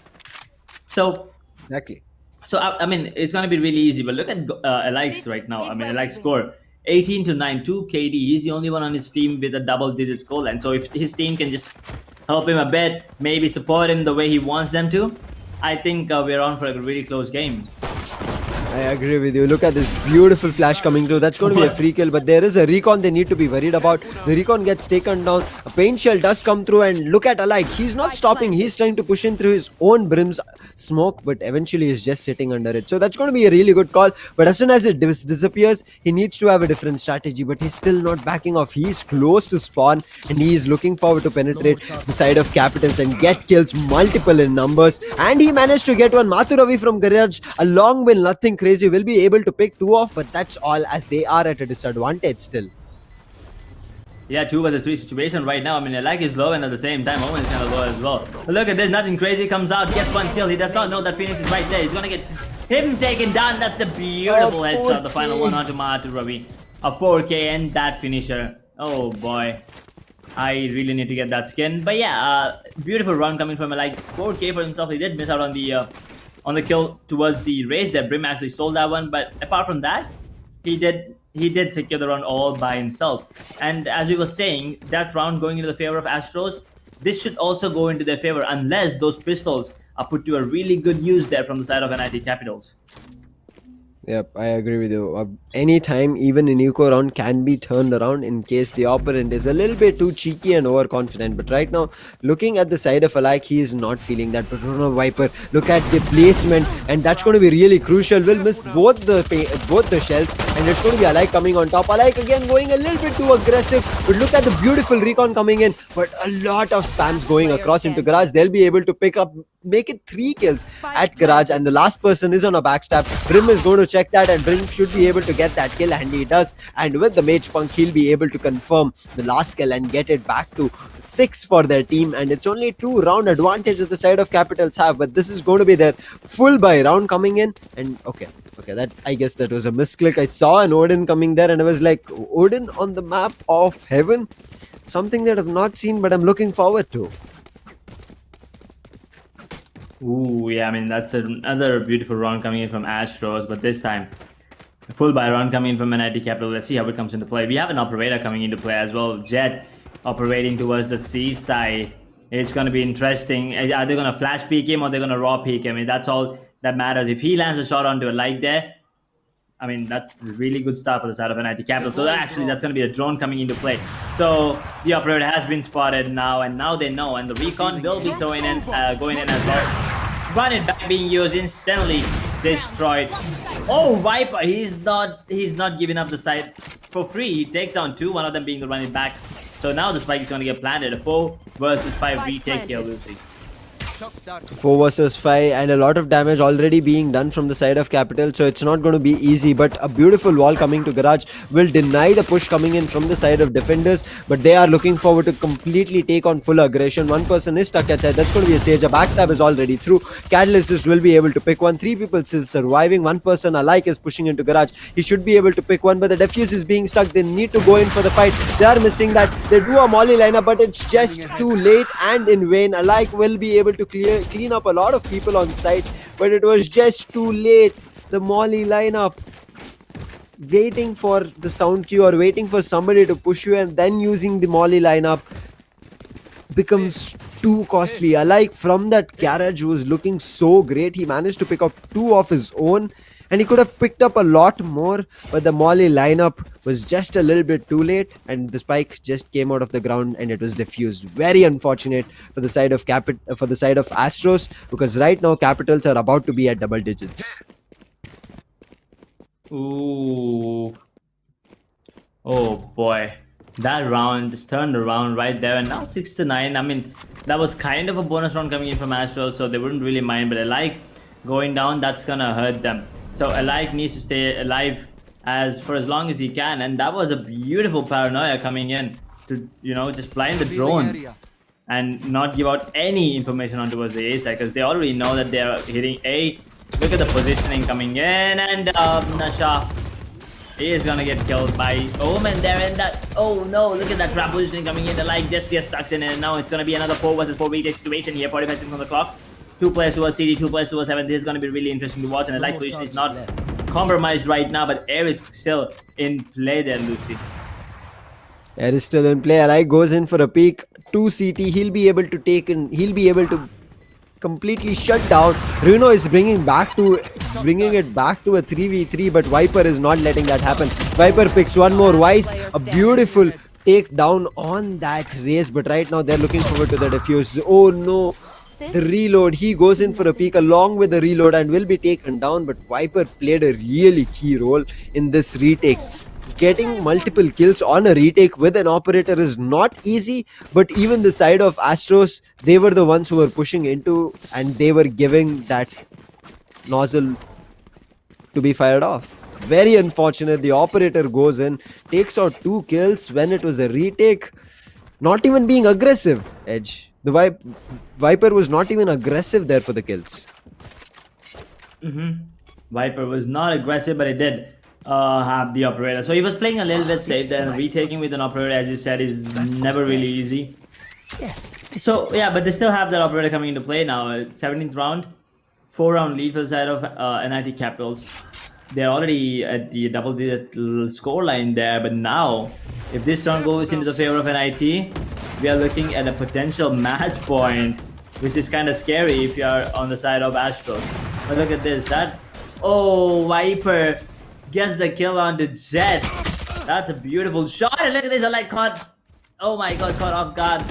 So Exactly. So I mean, it's gonna be really easy. But look at Alex right now. I mean, Alex score 18 to 9, 2 KD. He's the only one on his team with a double-digit score, and so if his team can just help him a bit, maybe support him the way he wants them to, I think we're on for a really close game. I agree with you. Look at this beautiful flash coming through. That's going to be a free kill, but there is a recon they need to be worried about. The recon gets taken down. A paint shell does come through, and look at Alike. He's not stopping. He's trying to push in through his own brim's smoke, but eventually he's just sitting under it. So that's going to be a really good call. But as soon as it disappears, he needs to have a different strategy, but he's still not backing off. He's close to spawn, and he's looking forward to penetrate the side of Capitals and get kills multiple in numbers. And he managed to get one. Mathuravi from Garage, a long win, nothing crazy, will be able to pick two off, but that's all, as they are at a disadvantage still. Yeah, 2 versus 3 situation right now. I mean, Alike is low, and at the same time, Owen is kind of low as well. But look at this, nothing crazy comes out, gets one kill. He does not know that Phoenix is right there. He's gonna get him taken down. That's a beautiful headshot. The final one onto Mathuravi. A 4K and that finisher. Oh boy. I really need to get that skin. But yeah, beautiful run coming from Alike. 4K for himself. He did miss out on the kill towards the race there. Brim actually stole that one, but apart from that, he did secure the round all by himself. And as we were saying, that round going into the favor of Astros, this should also go into their favor unless those pistols are put to a really good use there from the side of NIT Capitals. Yep, I agree with you. Anytime, even an eco round can be turned around in case the opponent is a little bit too cheeky and overconfident. But right now, looking at the side of Alike, he is not feeling that. But Bruno Viper, look at the placement, and that's going to be really crucial. Will miss both the shells, and it's going to be Alike coming on top. Alike again going a little bit too aggressive. But look at the beautiful recon coming in. But a lot of spams going across into Garage. They'll be able to make it 3 kills at Garage, and the last person is on a backstab. Brim is going to check that, and Brim should be able to get that kill, and he does. And with the Mage Punk, he'll be able to confirm the last kill and get it back to 6 for their team. And it's only 2 round advantage that the side of Capitals have, but this is going to be their full buy round coming in. And okay, that, I guess that was a misclick. I saw an Odin coming there, and I was like, Odin on the map of heaven, something that I've not seen, but I'm looking forward to. Ooh, yeah, I mean, that's another beautiful round coming in from Astros, but this time, full buy round coming in from NIT Capital. Let's see how it comes into play. We have an operator coming into play as well. Jet operating towards the C side. It's going to be interesting. Are they going to flash peek him or they're going to raw peek him? I mean, that's all that matters. If he lands a shot onto a light there, I mean, that's a really good start for the side of NIT Capital. So that's going to be a drone coming into play. So the operator has been spotted now, and now they know. And the recon will be going in as well. Run it back being used, instantly destroyed. Oh, Viper, he's not giving up the site for free. He takes down 2, one of them being the run it back. So now the spike is going to get planted. A 4 versus 5 retake here, Lucy. 4 versus 5, and a lot of damage already being done from the side of Capital, so it's not going to be easy. But a beautiful wall coming to Garage will deny the push coming in from the side of defenders, but they are looking forward to completely take on full aggression. One person is stuck at side. That's going to be a Sage. A backstab is already through. Catalyst will be able to pick one. 3 people still surviving. One person Alike is pushing into Garage. He should be able to pick one, but the defuse is being stuck. They need to go in for the fight. They are missing that. They do a molly lineup, but it's just too late and in vain. Alike will be able to clean up a lot of people on site, but it was just too late. The molly lineup, waiting for the sound cue or waiting for somebody to push you and then using the molly lineup becomes too costly. Alike from that garage was looking so great. He managed to pick up 2 of his own, and he could have picked up a lot more, but the molly lineup was just a little bit too late, and the spike just came out of the ground and it was defused. Very unfortunate for the side of Astros, because right now Capitals are about to be at double digits. Ooh. Oh boy. That round just turned around right there, and now 6-9. I mean, that was kind of a bonus round coming in from Astros, so they wouldn't really mind, but Alike going down, that's gonna hurt them. So Alike needs to stay alive for as long as he can, and that was a beautiful paranoia coming in to, you know, just blind the drone and not give out any information on towards the A side, because they already know that they're hitting A. Look at the positioning coming in, and Nasha is gonna get killed by Omen there, and that, oh no, look at that trap positioning coming in. Alike just stuck in, and now it's gonna be another 4 versus 4 retake situation here. 45 seconds on the clock. 2 players towards CD, 2 players towards 7. This is going to be really interesting to watch. And the Light's position is not compromised right now, but Air is still in play there, Lucy. Air is still in play. Alike goes in for a peek. 2 CT. He'll be able to take in. He'll be able to completely shut down. Runo is bringing it back to a 3v3, but Viper is not letting that happen. Viper picks one more. Vice, a beautiful takedown on that race, but right now they're looking forward to the defuse. Oh no, the reload. He goes in for a peek along with the reload and will be taken down, but Viper played a really key role in this retake. Getting multiple kills on a retake with an operator is not easy, but even the side of Astros, they were the ones who were pushing into, and they were giving that nozzle to be fired off. Very unfortunate. The operator goes in, takes out 2 kills when it was a retake. Not even being aggressive, Edge. The Viper was not even aggressive there for the kills. Viper was not aggressive, but it did have the operator. So he was playing a little bit safe there. Retaking with an operator, as you said, is never really easy. So yeah, but they still have that operator coming into play now. 17th round, 4-round lead for the side of NIT Capitals. They're already at the double-digit score line there, but now, if this round goes into the favor of NIT, we are looking at a potential match point, which is kind of scary if you are on the side of Astros. But look at this. Viper gets the kill on the Jet. That's a beautiful shot. And look at this. I like caught. Oh my god, caught off guard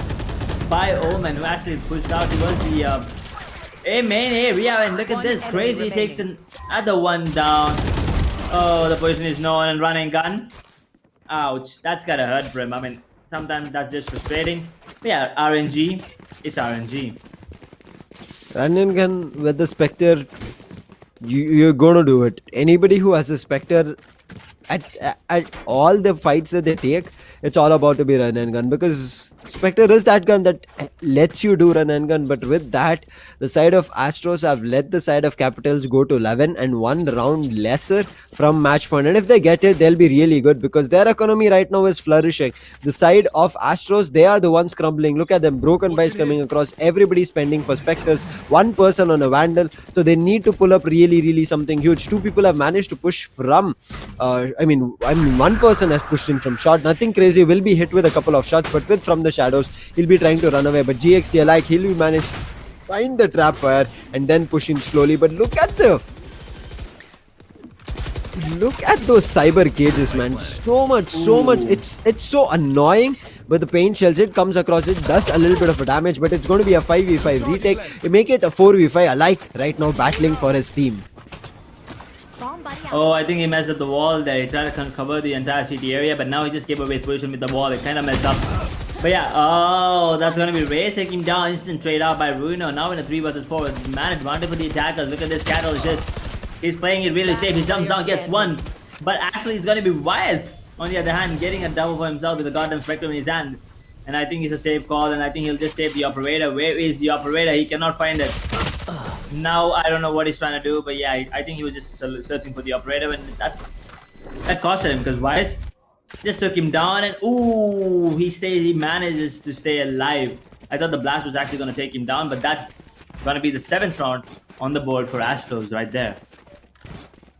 by Omen, who actually pushed out towards the main area. And look at this. Crazy takes another one down. Oh, the position is known and running gun. Ouch. That's gotta hurt for him. I mean, sometimes that's just frustrating. But yeah, RNG. It's RNG. Run and gun with the Spectre. You're gonna do it. Anybody who has a Spectre at all the fights that they take, it's all about to be run and gun, because Spectre is that gun that lets you do run and gun. But with that, the side of Astros have let the side of Capitals go to 11 and 1 round lesser from match point. And if they get it, they'll be really good, because their economy right now is flourishing. The side of Astros, they are the ones crumbling. Look at them, broken buys coming across. Everybody spending for Spectres. 1 person on a Vandal. So they need to pull up really something huge. 2 people have managed to push from I mean 1 person has pushed in from shot. Nothing crazy, will be hit with a couple of shots, but with from the shadows, he'll be trying to run away. But GXT alike, he'll be managed to find the trap fire and then push in slowly. But look at those cyber cages, man. So much. It's so annoying. But the paint shells, it comes across, it does a little bit of a damage, but it's going to be a 5v5 retake. You make it a 4v5 alike right now, battling for his team. Oh, I think he messed up the wall there. He tried to cover the entire city area, but now he just gave away his position with the wall. It kind of messed up. But yeah, that's going to be Ray taking down. Instant trade out by Bruno. Now in a 3 vs 4. Man advantage for the attackers. Look at this Catalyst. He's playing it really safe. He jumps down, gets 1. But actually, it's going to be Wires, on the other hand, getting a double for himself with a goddamn Spectrum in his hand. And I think it's a safe call, and I think he'll just save the operator. Where is the operator? He cannot find it. Now, I don't know what he's trying to do, but yeah, I think he was just searching for the operator, and that costed him, because Wise just took him down, and ooh, he manages to stay alive. I thought the blast was actually going to take him down, but that's going to be the 7th round on the board for Astros right there.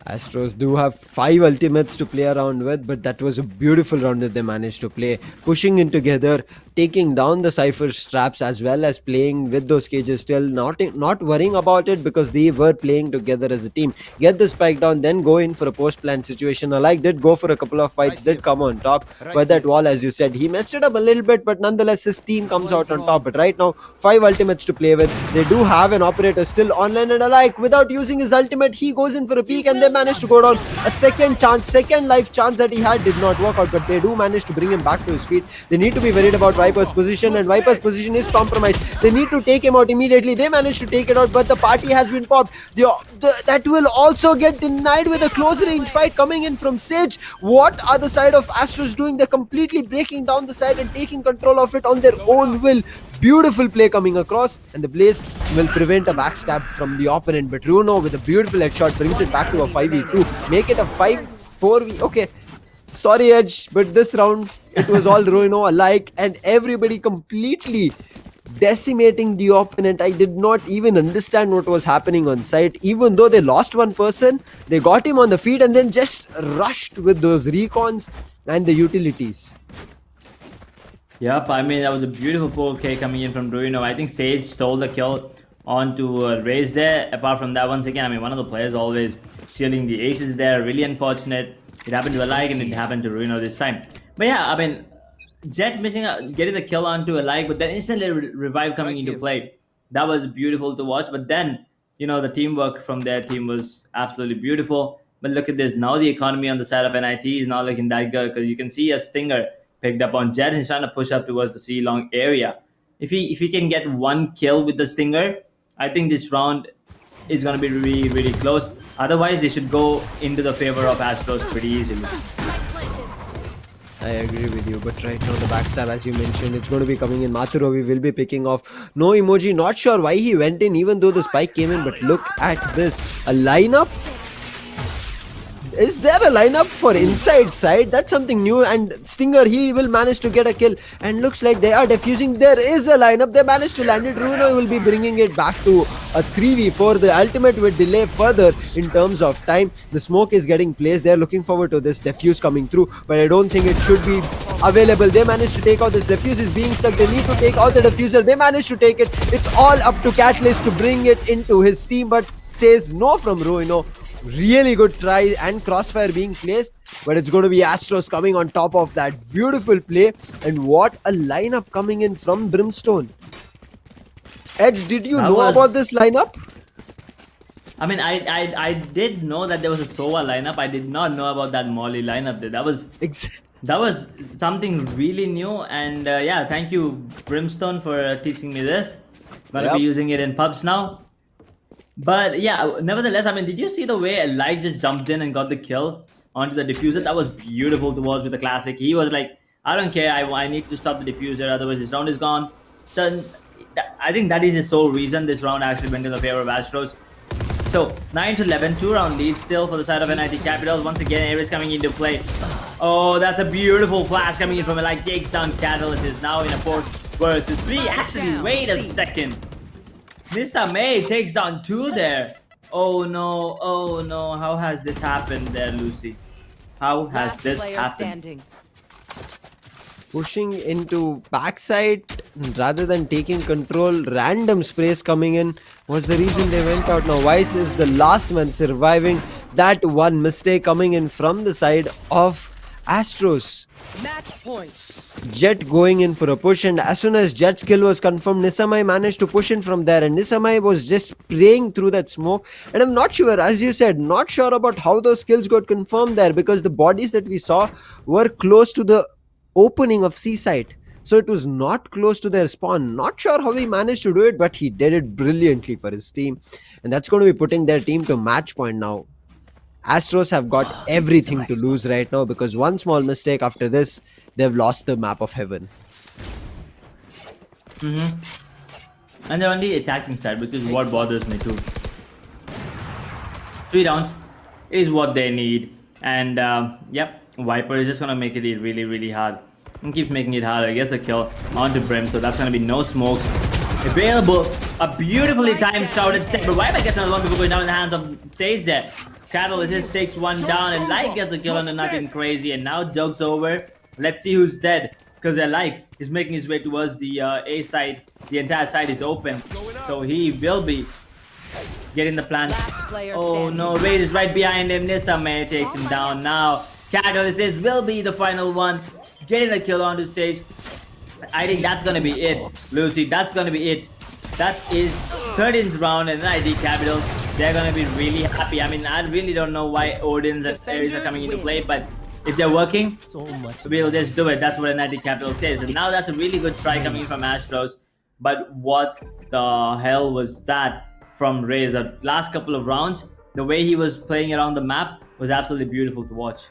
Astros do have 5 ultimates to play around with, but that was a beautiful round that they managed to play. Pushing in together, taking down the Cypher straps, as well as playing with those cages still. Not worrying about it, because they were playing together as a team. Get the spike down, then go in for a post-plant situation. Alike did go for a couple of fights, did come on top. But that wall, as you said, he messed it up a little bit, but nonetheless his team comes out on top. But right now, 5 ultimates to play with. They do have an operator still online, and Alike, without using his ultimate, he goes in for a peek, and they managed to go down. A second life chance that he had did not work out, but they do manage to bring him back to his feet. They need to be worried about Viper's position, and Viper's position is compromised. They need to take him out immediately. They managed to take it out, but the party has been popped. That will also get denied with a close range fight coming in from Sage. What are the side of Astros doing? They're completely breaking down the side and taking control of it on their own will. Beautiful play coming across, and the Blaze will prevent a backstab from the opponent. But Runo with a beautiful headshot brings it back to a 5v2. Make it a 5-4v. Okay, sorry Edge, but this round it was all Runo alike, and everybody completely decimating the opponent. I did not even understand what was happening on site. Even though they lost one person, they got him on the feet and then just rushed with those recons and the utilities. Yep, I mean, that was a beautiful 4K coming in from Bruno. I think Sage stole the kill onto Raze there. Apart from that, once again, I mean, one of the players always stealing the aces there. Really unfortunate. It happened to Alike and it happened to Bruno this time. But yeah, I mean, Jet missing out, getting the kill onto Alike, but then instantly revive coming into play. That was beautiful to watch. But then, the teamwork from their team was absolutely beautiful. But look at this. Now the economy on the side of NIT is not looking that good because you can see a Stinger picked up on Jet. He's trying to push up towards the C long area. If he can get one kill with the Stinger, I think this round is going to be really, really close. Otherwise, they should go into the favor of Astros pretty easily. I agree with you, but right now the backstab, as you mentioned, it's going to be coming in. Mathurovi will be picking off. No emoji, not sure why he went in even though the spike came in, but look at this. A lineup? Is there a lineup for inside side? That's something new. And Stinger, he will manage to get a kill. And looks like they are defusing. There is a lineup. They managed to land it. Runo will be bringing it back to a 3v4. The ultimate will delay further in terms of time. The smoke is getting placed. They're looking forward to this defuse coming through. But I don't think it should be available. They managed to take out this. Defuse is being stuck. They need to take out the diffuser. They managed to take it. It's all up to Catalyst to bring it into his team. But says no from Ruino. Really good try and crossfire being placed, but it's going to be Astros coming on top of that beautiful play. And what a lineup coming in from Brimstone. Edge, did you know about this lineup? I mean, I did know that there was a Sova lineup. I did not know about that Molly lineup. That was something really new. And yeah, thank you Brimstone for teaching me this. Gonna be using it in pubs now. But yeah, nevertheless, I mean, did you see the way Light just jumped in and got the kill onto the diffuser? That was beautiful to watch with the classic. He was like, I don't care, I need to stop the diffuser, otherwise this round is gone. So I think that is the sole reason this round actually went in the favor of Astros. So 9-11, 2-round lead still for the side of NIT Capitals. Once again, Ares coming into play. Oh, that's a beautiful flash coming in from Light. Takes down Catalyst, is now in a 4 versus 3. Actually, wait a second. Nissa May takes down 2 there. Oh no, how has this happened there, Lucy? How has this happened? Pushing into backside rather than taking control, random sprays coming in was the reason they went out. Now Vice is the last man surviving that one mistake coming in from the side of Astros. Match point. Jet going in for a push, and as soon as Jet's kill was confirmed, Nisamai managed to push in from there, and Nisamai was just spraying through that smoke. And I'm not sure, as you said, not sure about how those kills got confirmed there, because the bodies that we saw were close to the opening of Seaside, so it was not close to their spawn. Not sure how he managed to do it, but he did it brilliantly for his team, and that's going to be putting their team to match point now. Astros have got everything to lose right now, because one small mistake after this, they've lost the map of heaven. And they're on the attacking side, which is what bothers me too. 3 rounds is what they need. And yep, Viper is just going to make it really, really hard. And keeps making it harder. Gets a kill onto Brim, so that's going to be no smokes available. A beautifully timed shouted step, but Viper gets another one before going down in the hands of Sage there. Catalyst just takes one down, and Light gets a kill on the nothing crazy, and now joke's over. Let's see who's dead, because Light is making his way towards the A side. The entire side is open, so he will be getting the plan. Oh no, Raid is right behind him. Nissa May takes him down now. Catalyst will be the final one, getting the kill onto Sage. I think that's gonna be it, Lucy. That's gonna be it. That is 13th round, and NIT Capitals, they're gonna be really happy. I mean, I really don't know why Odin's and Ares are coming into play, but if they're working, we'll just do it. That's what NIT Capital says. And now that's a really good try coming from Astros. But what the hell was that from Raze? The last couple of rounds, the way he was playing around the map was absolutely beautiful to watch.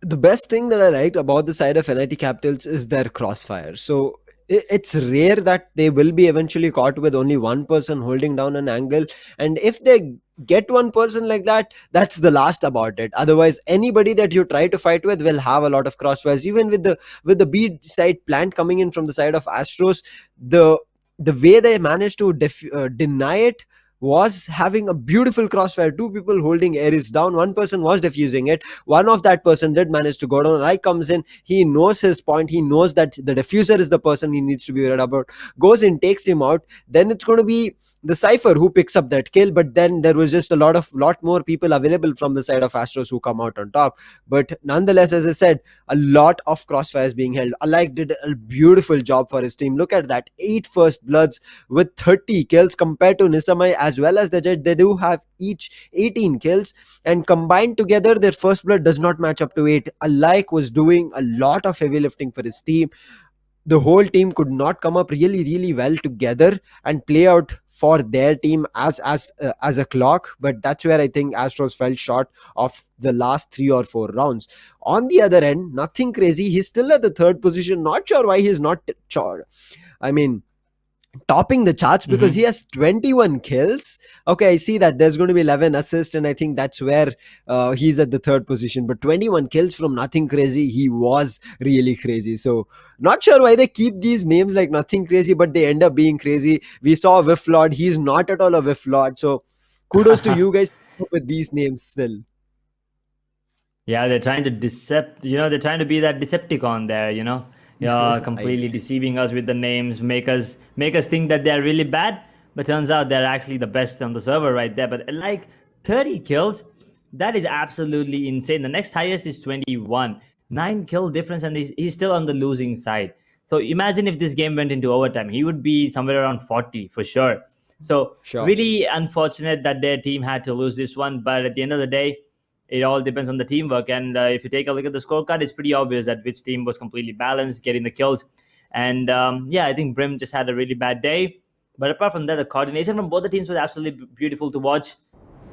The best thing that I liked about the side of NIT Capitals is their crossfire. So it's rare that they will be eventually caught with only one person holding down an angle. And if they get one person like that, that's the last about it. Otherwise, anybody that you try to fight with will have a lot of crossfires. Even with the B side plant coming in from the side of Astros, the the way they managed to deny it was having a beautiful crossfire. Two people holding Ares down, one person was defusing it. One of that person did manage to go down. Rai comes in, he knows his point, he knows that the diffuser is the person he needs to be worried about, goes in, takes him out. Then it's going to be the Cypher who picks up that kill, but then there was just a lot more people available from the side of Astros who come out on top. But nonetheless, as I said, a lot of crossfires being held. Alike did a beautiful job for his team. Look at that, 8 first bloods with 30 kills, compared to Nisamai as well as the Jet. They do have each 18 kills, and combined together their first blood does not match up to 8. Alike was doing a lot of heavy lifting for his team. The whole team could not come up really well together and play out for their team as a clock. But that's where I think Astros fell short of the last 3 or 4 rounds. On the other end, nothing crazy, he's still at the third position. Not sure why he's not I mean topping the charts, because he Hmm. has 21 kills. Okay, I see that there's going to be 11 assists, and I think that's where he's at the third position. But 21 kills from Nothing Crazy, he was really crazy. So, not sure why they keep these names like Nothing Crazy, but they end up being crazy. We saw Whiff Lord, he's not at all a Whiff Lord. So, kudos to you guys with these names still. Yeah, they're trying to decept. They're trying to be that Decepticon there. I Completely agree. deceiving us with the names, make us think that they're really bad, but turns out they're actually the best on the server right there. But like 30 kills, that is absolutely insane. The next highest is 21, 9 kill difference, and he's still on the losing side. So imagine if this game went into overtime, he would be somewhere around 40 for sure. So Sure. really unfortunate that their team had to lose this one, but at the end of the day, it all depends on the teamwork. And if you take a look at the scorecard, it's pretty obvious that which team was completely balanced, getting the kills. And yeah, I think Brim just had a really bad day. But apart from that, the coordination from both the teams was absolutely beautiful to watch.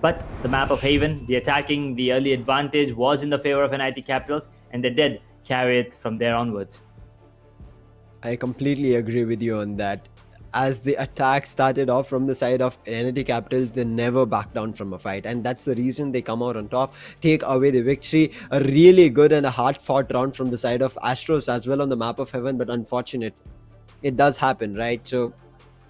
But the map of Haven, the attacking, the early advantage was in the favor of NIT Capitals, and they did carry it from there onwards. I completely agree with you on that. As the attack started off from the side of NLT Capitals, they never back down from a fight, and that's the reason they come out on top, take away the victory. A really good and a hard fought round from the side of Astros as well on the map of Heaven, but unfortunate. It does happen, right? So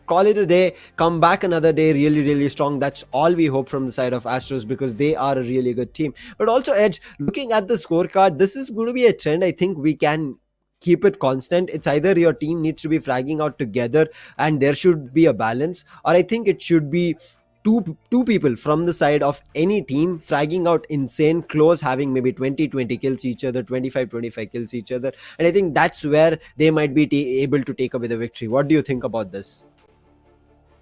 call it a day, come back another day really strong. That's all we hope from the side of Astros, because they are a really good team. But also, Edge, looking at the scorecard, this is going to be a trend I think we can keep it constant. It's either your team needs to be flagging out together and there should be a balance, or I think it should be two people from the side of any team fragging out insane close, having maybe 20 kills each other, 25 kills each other. And I think that's where they might be able to take away the victory. What do you think about this?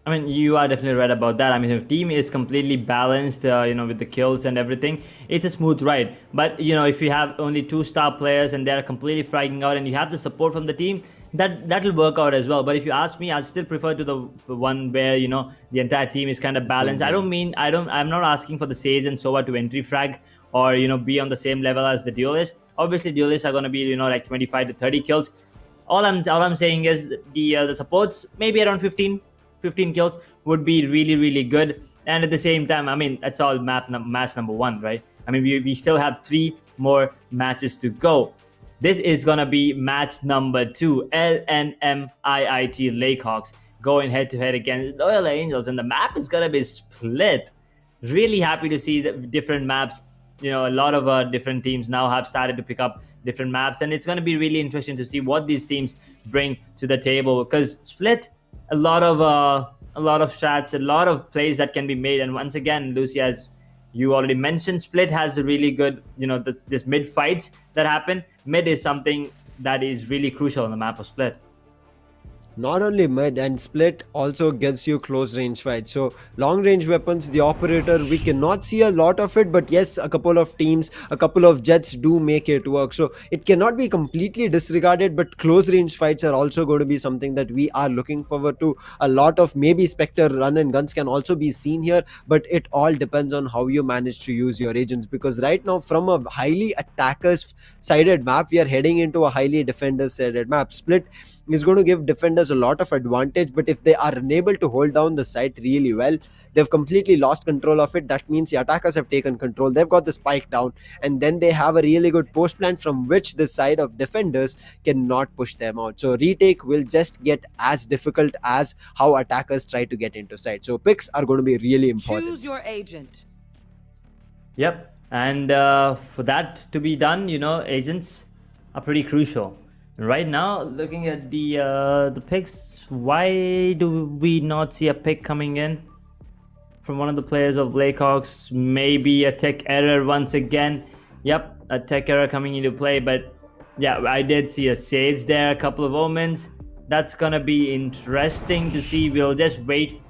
I mean, you are definitely right about that. I mean, if team is completely balanced, with the kills and everything, it's a smooth ride. But if you have only two star players and they're completely fragging out, and you have the support from the team, that'll work out as well. But if you ask me, I still prefer to the one where the entire team is kind of balanced. I don't Win-win. mean I'm not asking for the Sage and Sova to entry frag or be on the same level as the duelists. Obviously, duelists are going to be like 25 to 30 kills. All I'm saying is the supports maybe around 15 kills would be really good. And at the same time, I mean, that's all match number one, right? I mean, we still have 3 more matches to go. This is gonna be match number 2. LNMIIT Lakehawks going head to head against Loyal Angels, and the map is gonna be split. Really happy to see the different maps. A lot of different teams now have started to pick up different maps, and it's going to be really interesting to see what these teams bring to the table, because split, a lot of strats, a lot of plays that can be made. And once again, Lucy, as you already mentioned, split has a really good, this mid fights that happen. Mid is something that is really crucial on the map of split. Not only mid, and split also gives you close range fights. So long range weapons, the operator, we cannot see a lot of it, but yes, a couple of teams, a couple of jets do make it work. So it cannot be completely disregarded, but close range fights are also going to be something that we are looking forward to. A lot of maybe Spectre run and guns can also be seen here, but it all depends on how you manage to use your agents, because right now from a highly attackers sided map, we are heading into a highly defenders sided map. Split is going to give defenders a lot of advantage. But if they are unable to hold down the site really well, they've completely lost control of it. That means the attackers have taken control, they've got the spike down, and then they have a really good post plan from which the side of defenders cannot push them out. So retake will just get as difficult as how attackers try to get into site. So picks are going to be really important. Choose your agent. Yep. And for that to be done, agents are pretty crucial. Right now, looking at the picks, why do we not see a pick coming in from one of the players of Blackhawks? Maybe a tech error once again. Yep, a tech error coming into play. But yeah, I did see a Sage there, a couple of omens. That's gonna be interesting to see. We'll just wait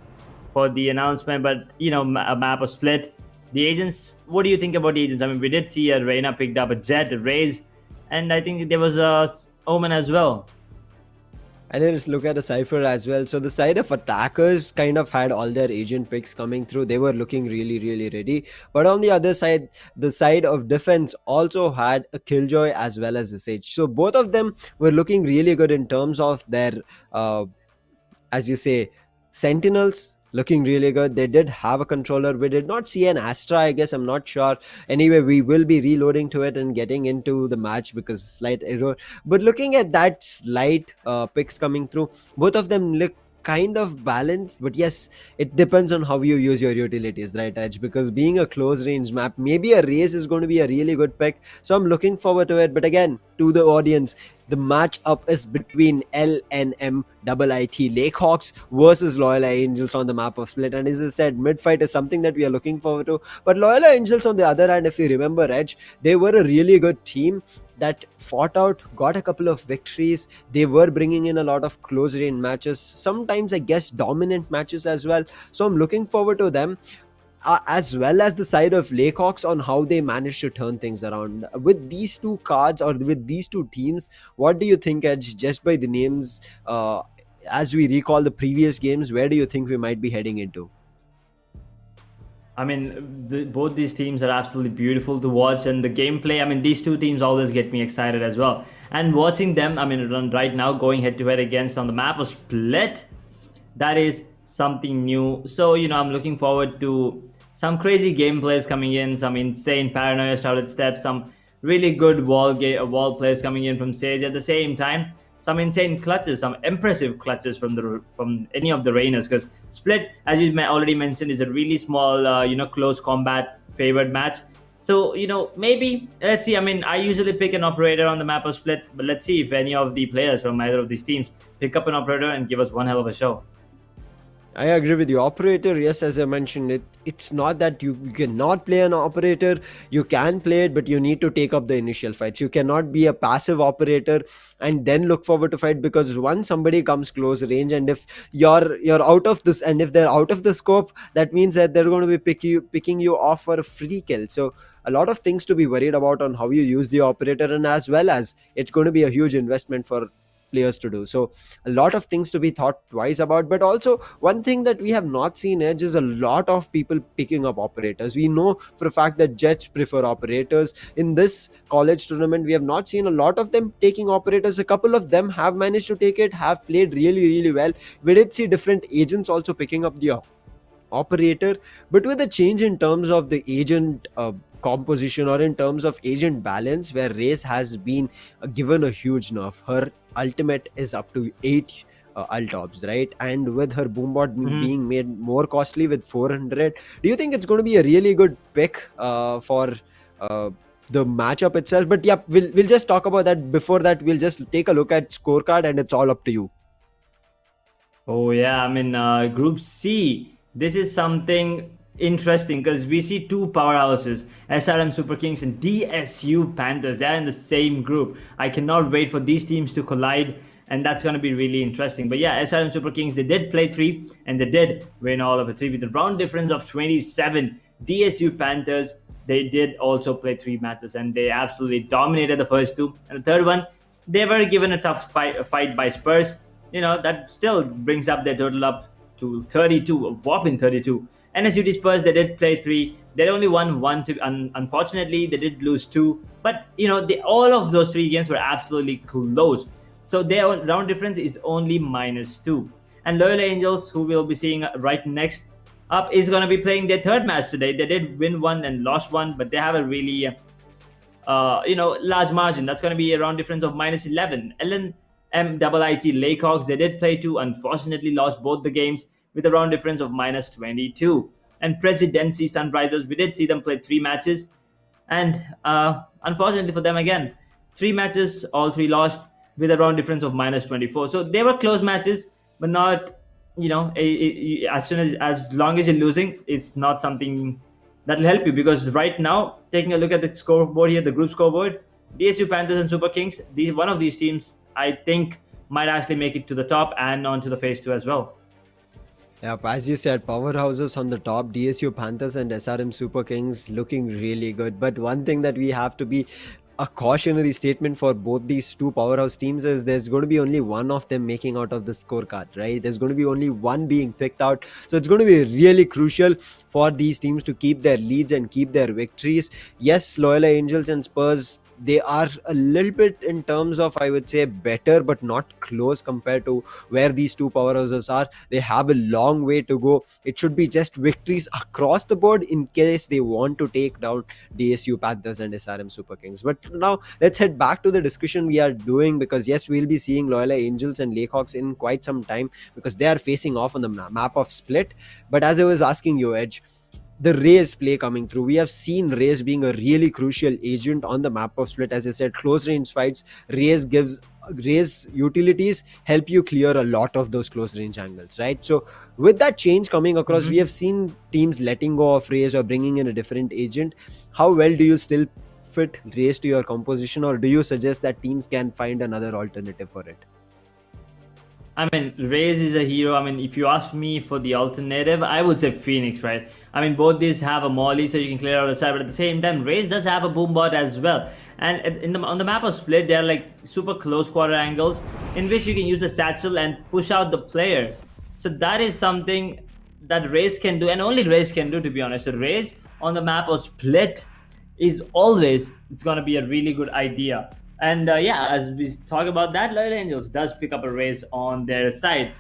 for the announcement. But a map was split. The agents, what do you think about the agents? I mean, we did see a Reyna picked up a Jet, a Raze, and I think there was a Omen as well. And let's look at the Cypher as well. So the side of attackers kind of had all their agent picks coming through. They were looking really, really ready. But on the other side, the side of defense also had a Killjoy as well as a Sage. So both of them were looking really good in terms of their, as you say, Sentinels looking really good. They did have a controller. We did not see an Astra, I guess. I'm not sure. Anyway, we will be reloading to it and getting into the match because slight error. But looking at that slight picks coming through, both of them look kind of balanced. But yes, it depends on how you use your utilities, right, Edge? Because being a close range map, maybe a race is going to be a really good pick. So I'm looking forward to it. But again, to the audience, the matchup is between LNM IIT Lakehawks versus Loyola Angels on the map of Split. And as I said, mid-fight is something that we are looking forward to. But Loyola Angels, on the other hand, if you remember, Edge, they were a really good team that fought out, got a couple of victories. They were bringing in a lot of close range matches, sometimes I guess dominant matches as well. So I'm looking forward to them. As well as the side of Lakehawks on how they managed to turn things around. With these two cards or with these two teams, what do you think, Edge, just by the names, as we recall the previous games, where do you think we might be heading into? I mean, both these teams are absolutely beautiful to watch, and the gameplay, I mean, these two teams always get me excited as well. And watching them, I mean, right now, going head to head against on the map of Split, that is something new. So, I'm looking forward to some crazy gameplays coming in, some insane paranoia shouted steps, some really good wall plays coming in from Sage. At the same time, some insane clutches, some impressive clutches from any of the Reynas. Because Split, as you already mentioned, is a really small, close combat favored match. So, maybe, let's see. I mean, I usually pick an operator on the map of Split, but let's see if any of the players from either of these teams pick up an operator and give us one hell of a show. I agree with you. Operator, yes, as I mentioned, it's not that you cannot play an operator. You can play it, but you need to take up the initial fights. You cannot be a passive operator and then look forward to fight, because once somebody comes close range, and if you're out of this, and if they're out of the scope, that means that they're going to be picking you off for a free kill. So a lot of things to be worried about on how you use the operator, and as well as it's going to be a huge investment for players to do. So a lot of things to be thought twice about. But also, one thing that we have not seen, Edge, is a lot of people picking up operators. We know for a fact that Jets prefer operators. In this college tournament, we have not seen a lot of them taking operators. A couple of them have managed to take it, have played really, really well. We did see different agents also picking up the operator. But with the change in terms of the agent composition, or in terms of agent balance, where Race has been given a huge nerf. Her ultimate is up to 8 ultops, right? And with her boombot being made more costly with 400, do you think it's going to be a really good pick for the matchup itself? But yeah, we'll just talk about that. Before that, we'll just take a look at scorecard, and it's all up to you. Oh yeah, I mean, Group C. This is something interesting because we see two powerhouses, SRM Super Kings and DSU Panthers. They're in the same group. I cannot wait for these teams to collide, and that's going to be really interesting. But yeah, SRM Super Kings, they did play 3 and they did win all of the 3 with a round difference of 27. DSU Panthers, they did also play 3 matches and they absolutely dominated the first 2. And the third one, they were given a tough fight by Spurs. That still brings up their total up to 32, a whopping 32. NSUT Spurs, they did play 3. They only won 1. Unfortunately, they did lose 2. But, all of those 3 games were absolutely close. So their round difference is only -2. And Loyal Angels, who we'll be seeing right next up, is going to be playing their third match today. They did win one and lost one, but they have a really large margin. That's going to be a round difference of -11. LNMIIT Layhawks, they did play two, unfortunately lost both the games with a round difference of -22. And Presidency Sunrisers, we did see them play 3 matches, and unfortunately for them again, 3 matches, all three lost with a round difference of -24. So they were close matches, but not, as soon as long as you're losing, it's not something that'll help you, because right now, taking a look at the scoreboard here, the group scoreboard, DSU Panthers and Super Kings, one of these teams, I think, might actually make it to the top and onto the phase 2 as well. Yep, as you said, powerhouses on the top, DSU Panthers and SRM Super Kings looking really good. But one thing that we have to be a cautionary statement for both these two powerhouse teams is there's going to be only one of them making out of the scorecard, right? There's going to be only one being picked out. So it's going to be really crucial for these teams to keep their leads and keep their victories. Yes, Loyola Angels and Spurs, they are a little bit in terms of, I would say, better but not close compared to where these two powerhouses are. They have a long way to go. It should be just victories across the board in case they want to take down DSU Panthers and SRM Super Kings. But now let's head back to the discussion we are doing, because yes, we'll be seeing Loyola Angels and Layhawks in quite some time because they are facing off on the map of Split. But as I was asking you, Edge, the Raze play coming through. We have seen Raze being a really crucial agent on the map of Split. As I said, close range fights, Raze utilities help you clear a lot of those close range angles, right? So with that change coming across, we have seen teams letting go of Raze or bringing in a different agent. How well do you still fit Raze to your composition, or do you suggest that teams can find another alternative for it? I mean, Raze is a hero. I mean, if you ask me for the alternative, I would say Phoenix, right? I mean, both these have a molly, so you can clear out the side, but at the same time, Raze does have a boom bot as well. And on the map of Split, there are like super close quarter angles in which you can use the satchel and push out the player. So that is something that Raze can do, and only Raze can do, to be honest. So Raze on the map of Split is always, it's going to be a really good idea. And as we talk about that, Loyal Angels does pick up a Raze on their side.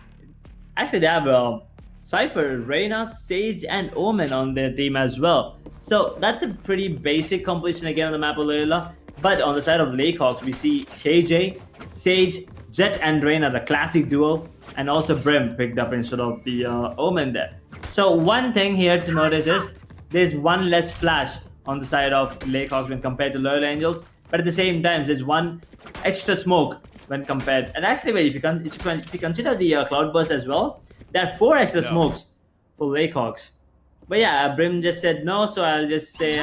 Actually, they have Cypher, Reyna, Sage, and Omen on their team as well. So that's a pretty basic composition again on the map of Loyola. But on the side of Layhawks, we see KJ, Sage, Jet, and Reyna, the classic duo, and also Brim picked up instead of the Omen there. So one thing here to notice is there's one less flash on the side of Layhawks when compared to Loyal Angels. But at the same time, there's one extra smoke when compared. And actually, wait, if you consider the Cloudburst as well, there are 4 extra smokes for Layhawks. But yeah, Brim just said no, so I'll just say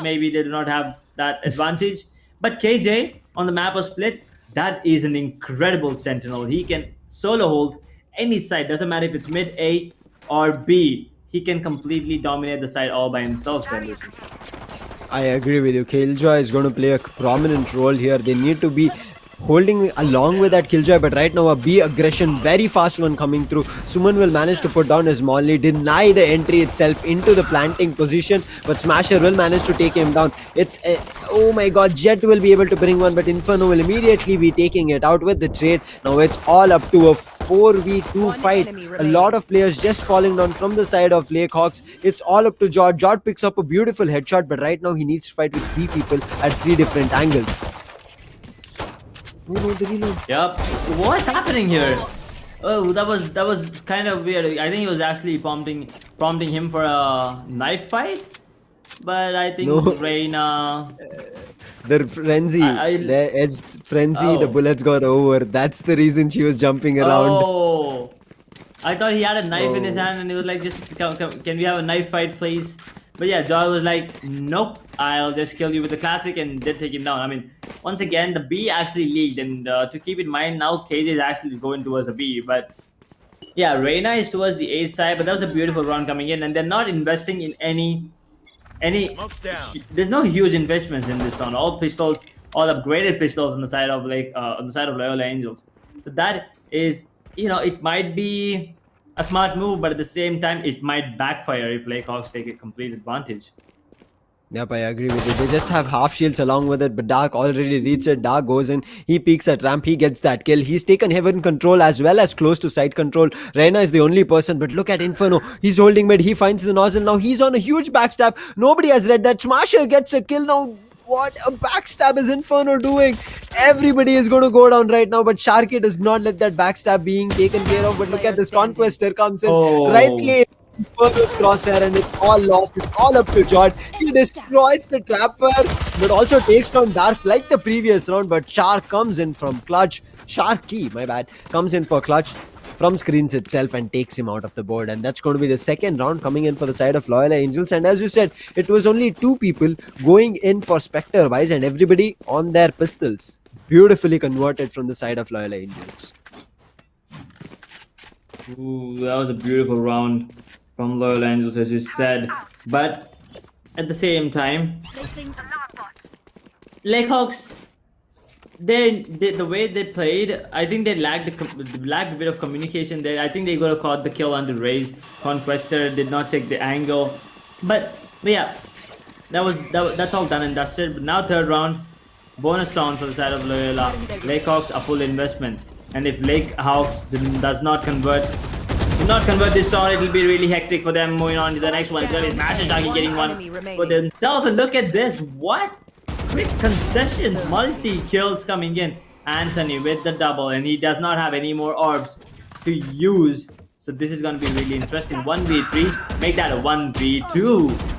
maybe they do not have that advantage. But KJ on the map of Split, that is an incredible sentinel. He can solo hold any side, doesn't matter if it's mid A or B. He can completely dominate the side all by himself, Lucy. I agree with you. Killjoy is going to play a prominent role here. They need to be holding along with that Killjoy, but right now a B aggression, very fast one coming through. Suman will manage to put down his molly, deny the entry itself into the planting position, but Smasher will manage to take him down. Oh my god, Jet will be able to bring one, but Inferno will immediately be taking it out with the trade. Now it's all up to a 4v2 fight. A lot of players just falling down from the side of Layhawks. It's all up to Jod. Jod picks up a beautiful headshot, but right now he needs to fight with 3 people at 3 different angles. Oh no, the reload. Yep. What's happening here? Oh, that was kind of weird. I think he was actually prompting him for a knife fight. But I think Reyna... The frenzy, the edge frenzy, the bullets got over. That's the reason she was jumping around. Oh, I thought he had a knife in his hand and he was like, just can we have a knife fight, please? But yeah, Joy was like, nope, I'll just kill you with the classic, and did take him down. I mean, once again, the B actually leaked, and to keep in mind, now KJ is actually going towards the B. But yeah, Reyna is towards the A side, but that was a beautiful round coming in, and they're not investing in any. There's no huge investments in this round. All pistols, all upgraded pistols on the side of Loyola Angels. So that is, it might be a smart move, but at the same time, it might backfire if Layhawks take a complete advantage. Yep, I agree with you. They just have half shields along with it, but Dark already reached it. Dark goes in, he peeks at Ramp, he gets that kill. He's taken heaven control as well as close to side control. Reina is the only person, but look at Inferno. He's holding mid, he finds the nozzle. Now he's on a huge backstab. Nobody has read that. Smasher gets a kill now. What a backstab is Inferno doing? Everybody is going to go down right now, but Sharky does not let that backstab being taken care of. But look at Player this standing. Conquester comes in Oh, rightly Furthers crosshair and it's all lost. It's all up to Jod. He destroys the trapper, but also takes down Dark like the previous round. But Shark comes in from clutch. Sharky, my bad, comes in for clutch from screens itself and takes him out of the board. And that's going to be the second round coming in for the side of Loyal Angels. And as you said, it was only two people going in for Spectre wise and everybody on their pistols. Beautifully converted from the side of Loyal Angels. ooh, that was a beautiful round from Loyal Angels, as you said. But at the same time, Lakehawks, the way they played, I think they lacked a bit of communication there. I think they could have caught the kill on the Raze. Conquester did not take the angle, but yeah, that's all done and dusted. But now third round, bonus round for the side of Loyola. Lakehawks a full investment, and if Lakehawks does not convert. Do not convert this round, it will be really hectic for them. Moving on to the next one, it's going to be Master Shaggy getting one for themselves. And look at this, what? Quick concessions, multi-kills coming in. Anthony with the double, and he does not have any more orbs to use. So this is going to be really interesting. 1v3, make that a 1v2.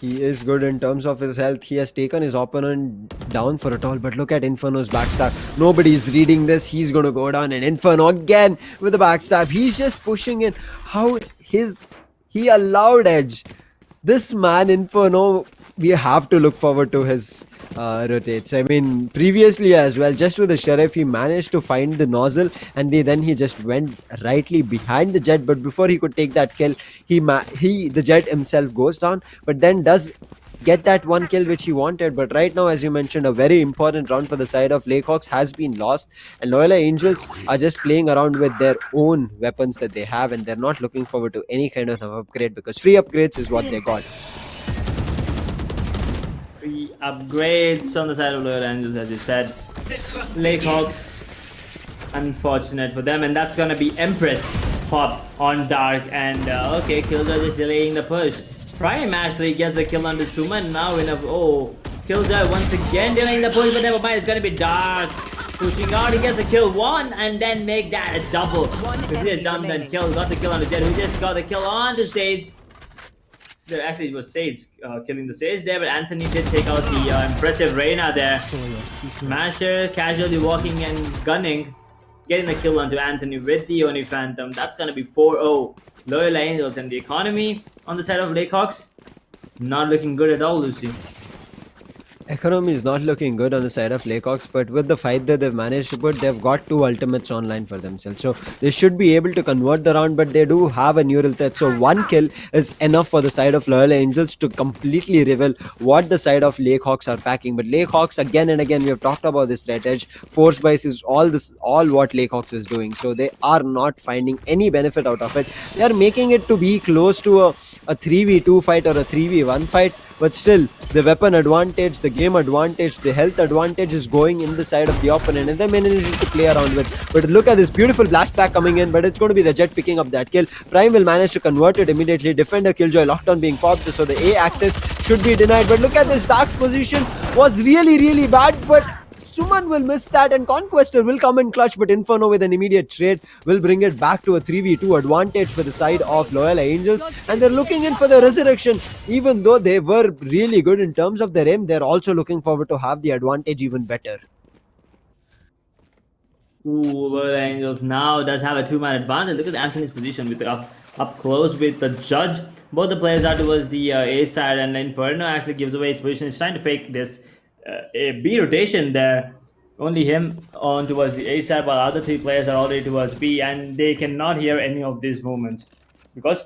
He is good in terms of his health. He has taken his opponent down for a toll. But look at Inferno's backstab. Nobody is reading this. He's going to go down. And Inferno again with a backstab. He's just pushing in. How he allowed edge. This man, Inferno, we have to look forward to his rotates. I mean, previously as well, just with the Sheriff, he managed to find the nozzle and then he just went rightly behind the Jet. But before he could take that kill, the Jet himself goes down, but then does get that one kill which he wanted. But right now, as you mentioned, a very important round for the side of Lakehawks has been lost, and Loyola Angels are just playing around with their own weapons that they have, and they're not looking forward to any kind of upgrade because free upgrades is what they got. Free upgrades on the side of Loyal Angels, as you said. Lakehawks, unfortunate for them, and that's gonna be Empress pop on Dark. And okay, Killjoy just delaying the push. Prime actually gets a kill on the Suma. Now in a Killjoy once again delaying the push, but never mind. It's gonna be Dark pushing out. He gets a kill one and then make that a double. He just jumped and got the kill on the Jet. Who just got the kill on the Sage. There actually it was Sage killing the Sage there, but Anthony did take out the impressive Reina there. Smasher casually walking and gunning, getting the kill onto Anthony with the Oni Phantom. That's gonna be 4-0. Loyal Angels, and the economy on the side of Lakehawks not looking good at all, Lucy. Economy is not looking good on the side of Lakehawks, but with the fight that they've managed to put, they've got two ultimates online for themselves. So they should be able to convert the round, but they do have a neural threat. So one kill is enough for the side of Loyal Angels to completely reveal what the side of Lakehawks are packing. But Lakehawks, again and again, we have talked about this threat edge. Force bias is all what Lakehawks is doing. So they are not finding any benefit out of it. They are making it to be close to a 3v2 fight or a 3v1 fight, but still the weapon advantage, the game advantage, the health advantage is going in the side of the opponent, and they managed to play around with. But look at this beautiful blast pack coming in, but it's going to be the Jet picking up that kill. Prime will manage to convert it immediately. Defender Killjoy lockdown being popped, so the A access should be denied. But look at this, Dark's position was really bad, but Suman will miss that, and Conquester will come in clutch, but Inferno with an immediate trade will bring it back to a 3v2 advantage for the side of Loyal Angels, and they're looking in for the resurrection. Even though they were really good in terms of their aim, they're also looking forward to have the advantage even better. Ooh, Loyal Angels now does have a 2-man advantage. Look at Anthony's position with up close with the Judge. Both the players are towards the A side, and Inferno actually gives away his position. He's trying to fake this a B rotation there. Only him on towards the A side, while other three players are already towards B, and they cannot hear any of these movements because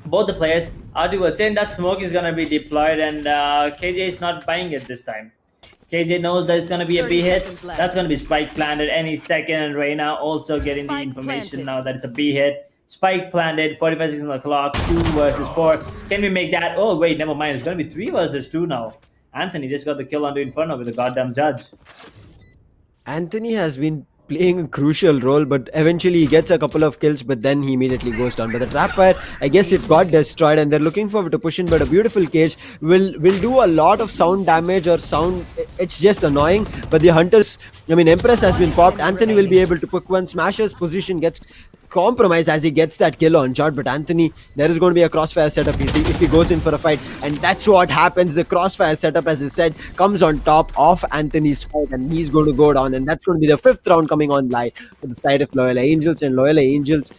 both the players are towards A, and that smoke is gonna be deployed, and KJ is not buying it this time. KJ knows that it's gonna be a B hit. That's gonna be spike planted any second, and Reina also getting the information now that it's a B hit. Spike planted, 45 seconds on the clock, 2 versus 4. Can we make that? Oh, wait, never mind. It's going to be 3 versus 2 now. Anthony just got the kill onto Inferno with the goddamn judge. Anthony has been playing a crucial role, but eventually he gets a couple of kills, but then he immediately goes down. But the trap fire, I guess it got destroyed, and they're looking forward to push in. But a beautiful cage will do a lot of sound damage or sound. It's just annoying. But the hunters, I mean, Empress has been popped. Anthony will be able to pick one. Smasher's position gets compromised as he gets that kill on shot. But Anthony, there is going to be a crossfire setup if he goes in for a fight, and that's what happens. The crossfire setup, as I said, comes on top of Anthony's side, and he's going to go down, and that's going to be the 5th round coming on live for the side of Loyola Angels. And Loyola Angels,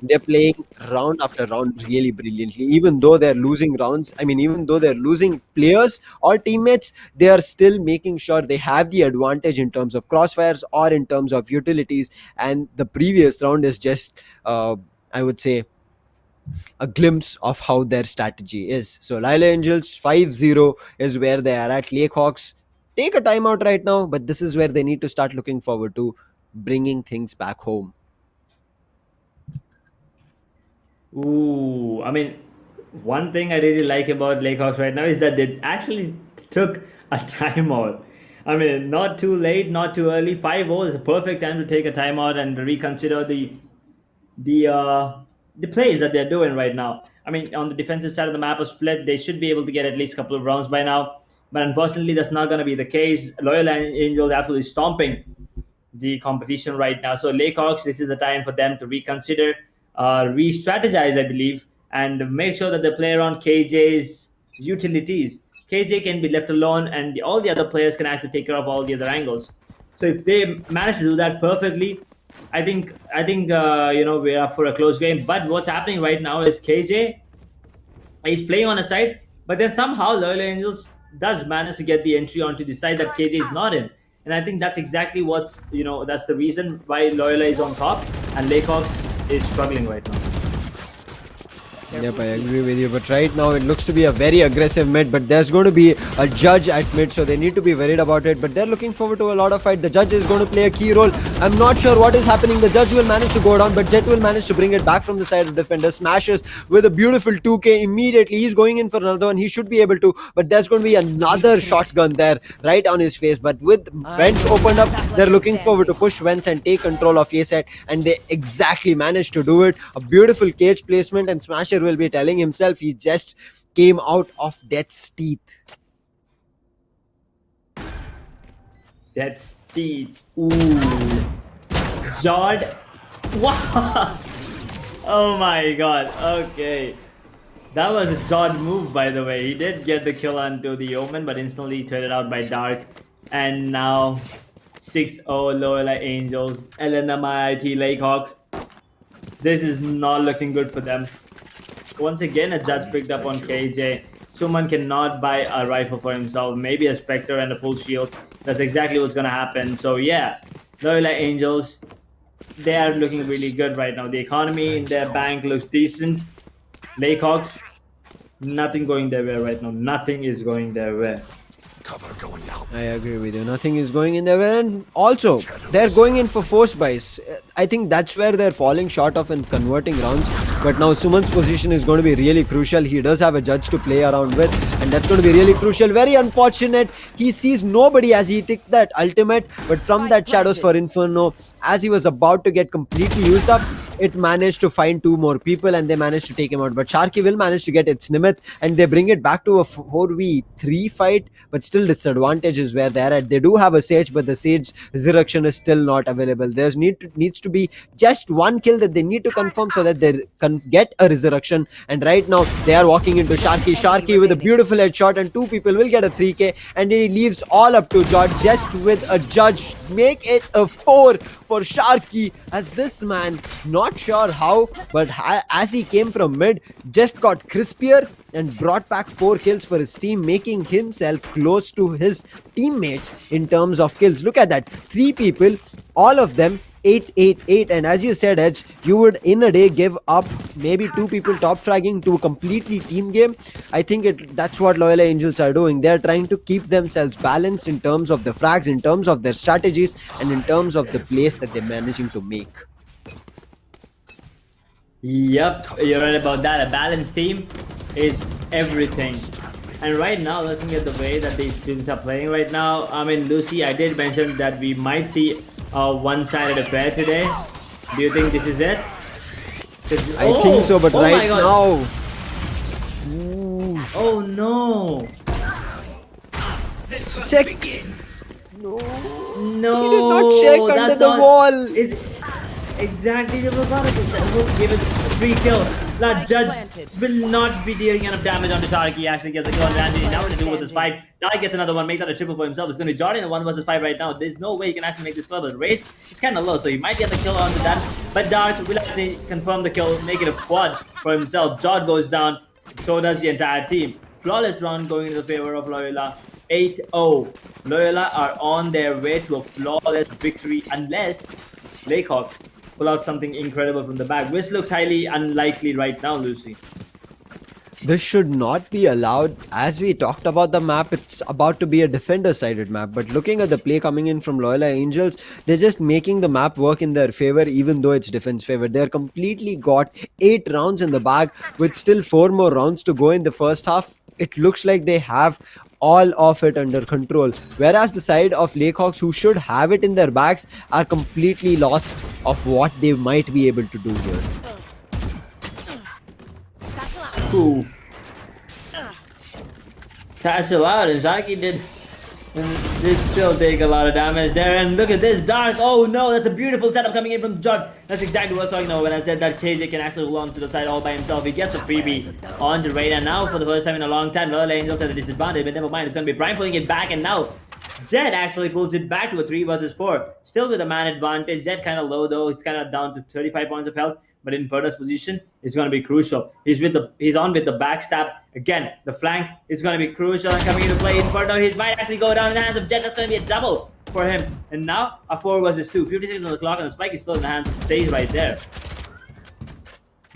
they're playing round after round really brilliantly. Even though they're losing rounds, I mean, even though they're losing players or teammates, they are still making sure they have the advantage in terms of crossfires or in terms of utilities. And the previous round is just, I would say, a glimpse of how their strategy is. So Lila Angels 5-0 is where they are at. Lakehawks take a timeout right now, but this is where they need to start looking forward to bringing things back home. Ooh, I mean, one thing I really like about Lakehawks right now is that they actually took a timeout. I mean, not too late, not too early. 5-0 is a perfect time to take a timeout and reconsider the uh, the plays that they're doing right now. I mean, on the defensive side of the map of split, they should be able to get at least a couple of rounds by now. But unfortunately, that's not going to be the case. Loyal Angels absolutely stomping the competition right now. So Lakehawks, this is the time for them to reconsider, re-strategize, I believe, and make sure that they play around KJ's utilities. KJ can be left alone, and all the other players can actually take care of all the other angles. So if they manage to do that perfectly, I think we're up for a close game. But what's happening right now is KJ, he's playing on a side, but then somehow Loyola Angels does manage to get the entry onto the side that KJ is not in. And I think that's exactly that's the reason why Loyola is on top and Lakehawks is struggling right now. Yep, I agree with you. But right now, it looks to be a very aggressive mid. But there's going to be a judge at mid, so they need to be worried about it. But they're looking forward to a lot of fight. The judge is going to play a key role. I'm not sure what is happening. The judge will manage to go down, but Jet will manage to bring it back from the side of the defender. Smashes with a beautiful 2K immediately. He's going in for another one. He should be able to. But there's going to be another shotgun there right on his face. But with vents opened up, they're looking forward to push vents and take control of A set. And they exactly managed to do it. A beautiful cage placement, and Smasher will be telling himself he just came out of death's teeth. Death's teeth. Ooh. Jod. Wow. Oh my god. Okay. That was a Jod move, by the way. He did get the kill onto the Omen, but instantly traded out by Dark. And now 6-0 Loyola Angels. Elena Mighty Lakehawks. This is not looking good for them. Once again, a judge picked up on KJ. Suman cannot buy a rifle for himself. Maybe a Spectre and a full shield. That's exactly what's going to happen. So yeah, Loyola Angels, they are looking really good right now. The economy in their bank looks decent. Lakehawks, nothing going their way right now. Nothing is going their way. Cover going out. I agree with you. Nothing is going in their way. And also, they're going in for force buys. I think that's where they're falling short of in converting rounds. But now Suman's position is going to be really crucial. He does have a judge to play around with, and that's going to be really crucial. Very unfortunate. He sees nobody as he took that ultimate, but from that Shadows for Inferno, as he was about to get completely used up, it managed to find 2 more people and they managed to take him out. But Sharky will manage to get its Nimith, and they bring it back to a 4v3 fight, but still disadvantage is where they're at. They do have a Sage, but the Sage resurrection is still not available. There's needs to be just 1 kill that they need to confirm so that they can get a resurrection. And right now they are walking into Sharky. Sharky with a beautiful headshot, and 2 people will get a 3k, and he leaves all up to Jod just with a judge. Make it a 4 for Sharky, as this man, not sure how, but as he came from mid, just got crispier and brought back 4 kills for his team, making himself close to his teammates in terms of kills. Look at that, 3 people, all of them 8-8-8, and as you said, Edge, you would in a day give up maybe 2 people top fragging to a completely team game. I think that's what Loyola Angels are doing. They're trying to keep themselves balanced in terms of the frags, in terms of their strategies, and in terms of the plays that they're managing to make. Yep, you're right about that. A balanced team is everything. And right now, looking at the way that these teams are playing right now, I mean, Lucy, I did mention that we might see a one-sided affair today. Do you think this is it? I think so, but oh my right God. now, Oh no! check. No, He did not check under that's the all- wall. Exactly, they were gonna give it 3 kills. That judge will not be dealing enough damage on the Shark. He actually gets a kill on Randy. Now what to do with this fight? Now he gets another one, make that a triple for himself. It's gonna be Jordan in a 1 versus 5 right now. There's no way he can actually make this club. But Race is kind of low, so he might get the kill onto that. But Dark will actually confirm the kill, make it a quad for himself. Jod goes down, so does the entire team. Flawless round going in the favor of Loyola. 8-0. Loyola are on their way to a flawless victory unless Lakehawks pull out something incredible from the back, which looks highly unlikely right now, Lucy. This should not be allowed. As we talked about the map, it's about to be a defender-sided map. But looking at the play coming in from Loyola Angels, they're just making the map work in their favor, even though it's defense favor. They're completely got 8 rounds in the bag with still 4 more rounds to go in the first half. It looks like they have all of it under control, whereas the side of Lakehawks, who should have it in their bags, are completely lost of what they might be able to do here. Ooh. Satchel out, and Zaki did still take a lot of damage there. And look at this, Dark. Oh no, that's a beautiful setup coming in from Judd. That's exactly what I was talking about when I said that KJ can actually hold on to the side all by himself. He gets a freebie onto Raina. Now, for the first time in a long time, Loyola Angels at a disadvantage, but never mind. It's going to be Brian pulling it back, and now Jet actually pulls it back to a 3 versus 4. Still with a man advantage. Jet kind of low though. He's kind of down to 35 points of health. But in Inferno's position, it's going to be crucial. He's on with the backstab. Again, the flank is going to be crucial and coming into play. Inferno, he might actually go down in the hands of Jet. That's going to be a double for him. And now, a 4 versus 2. 50 seconds on the clock, and the spike is still in the hands of Sage right there.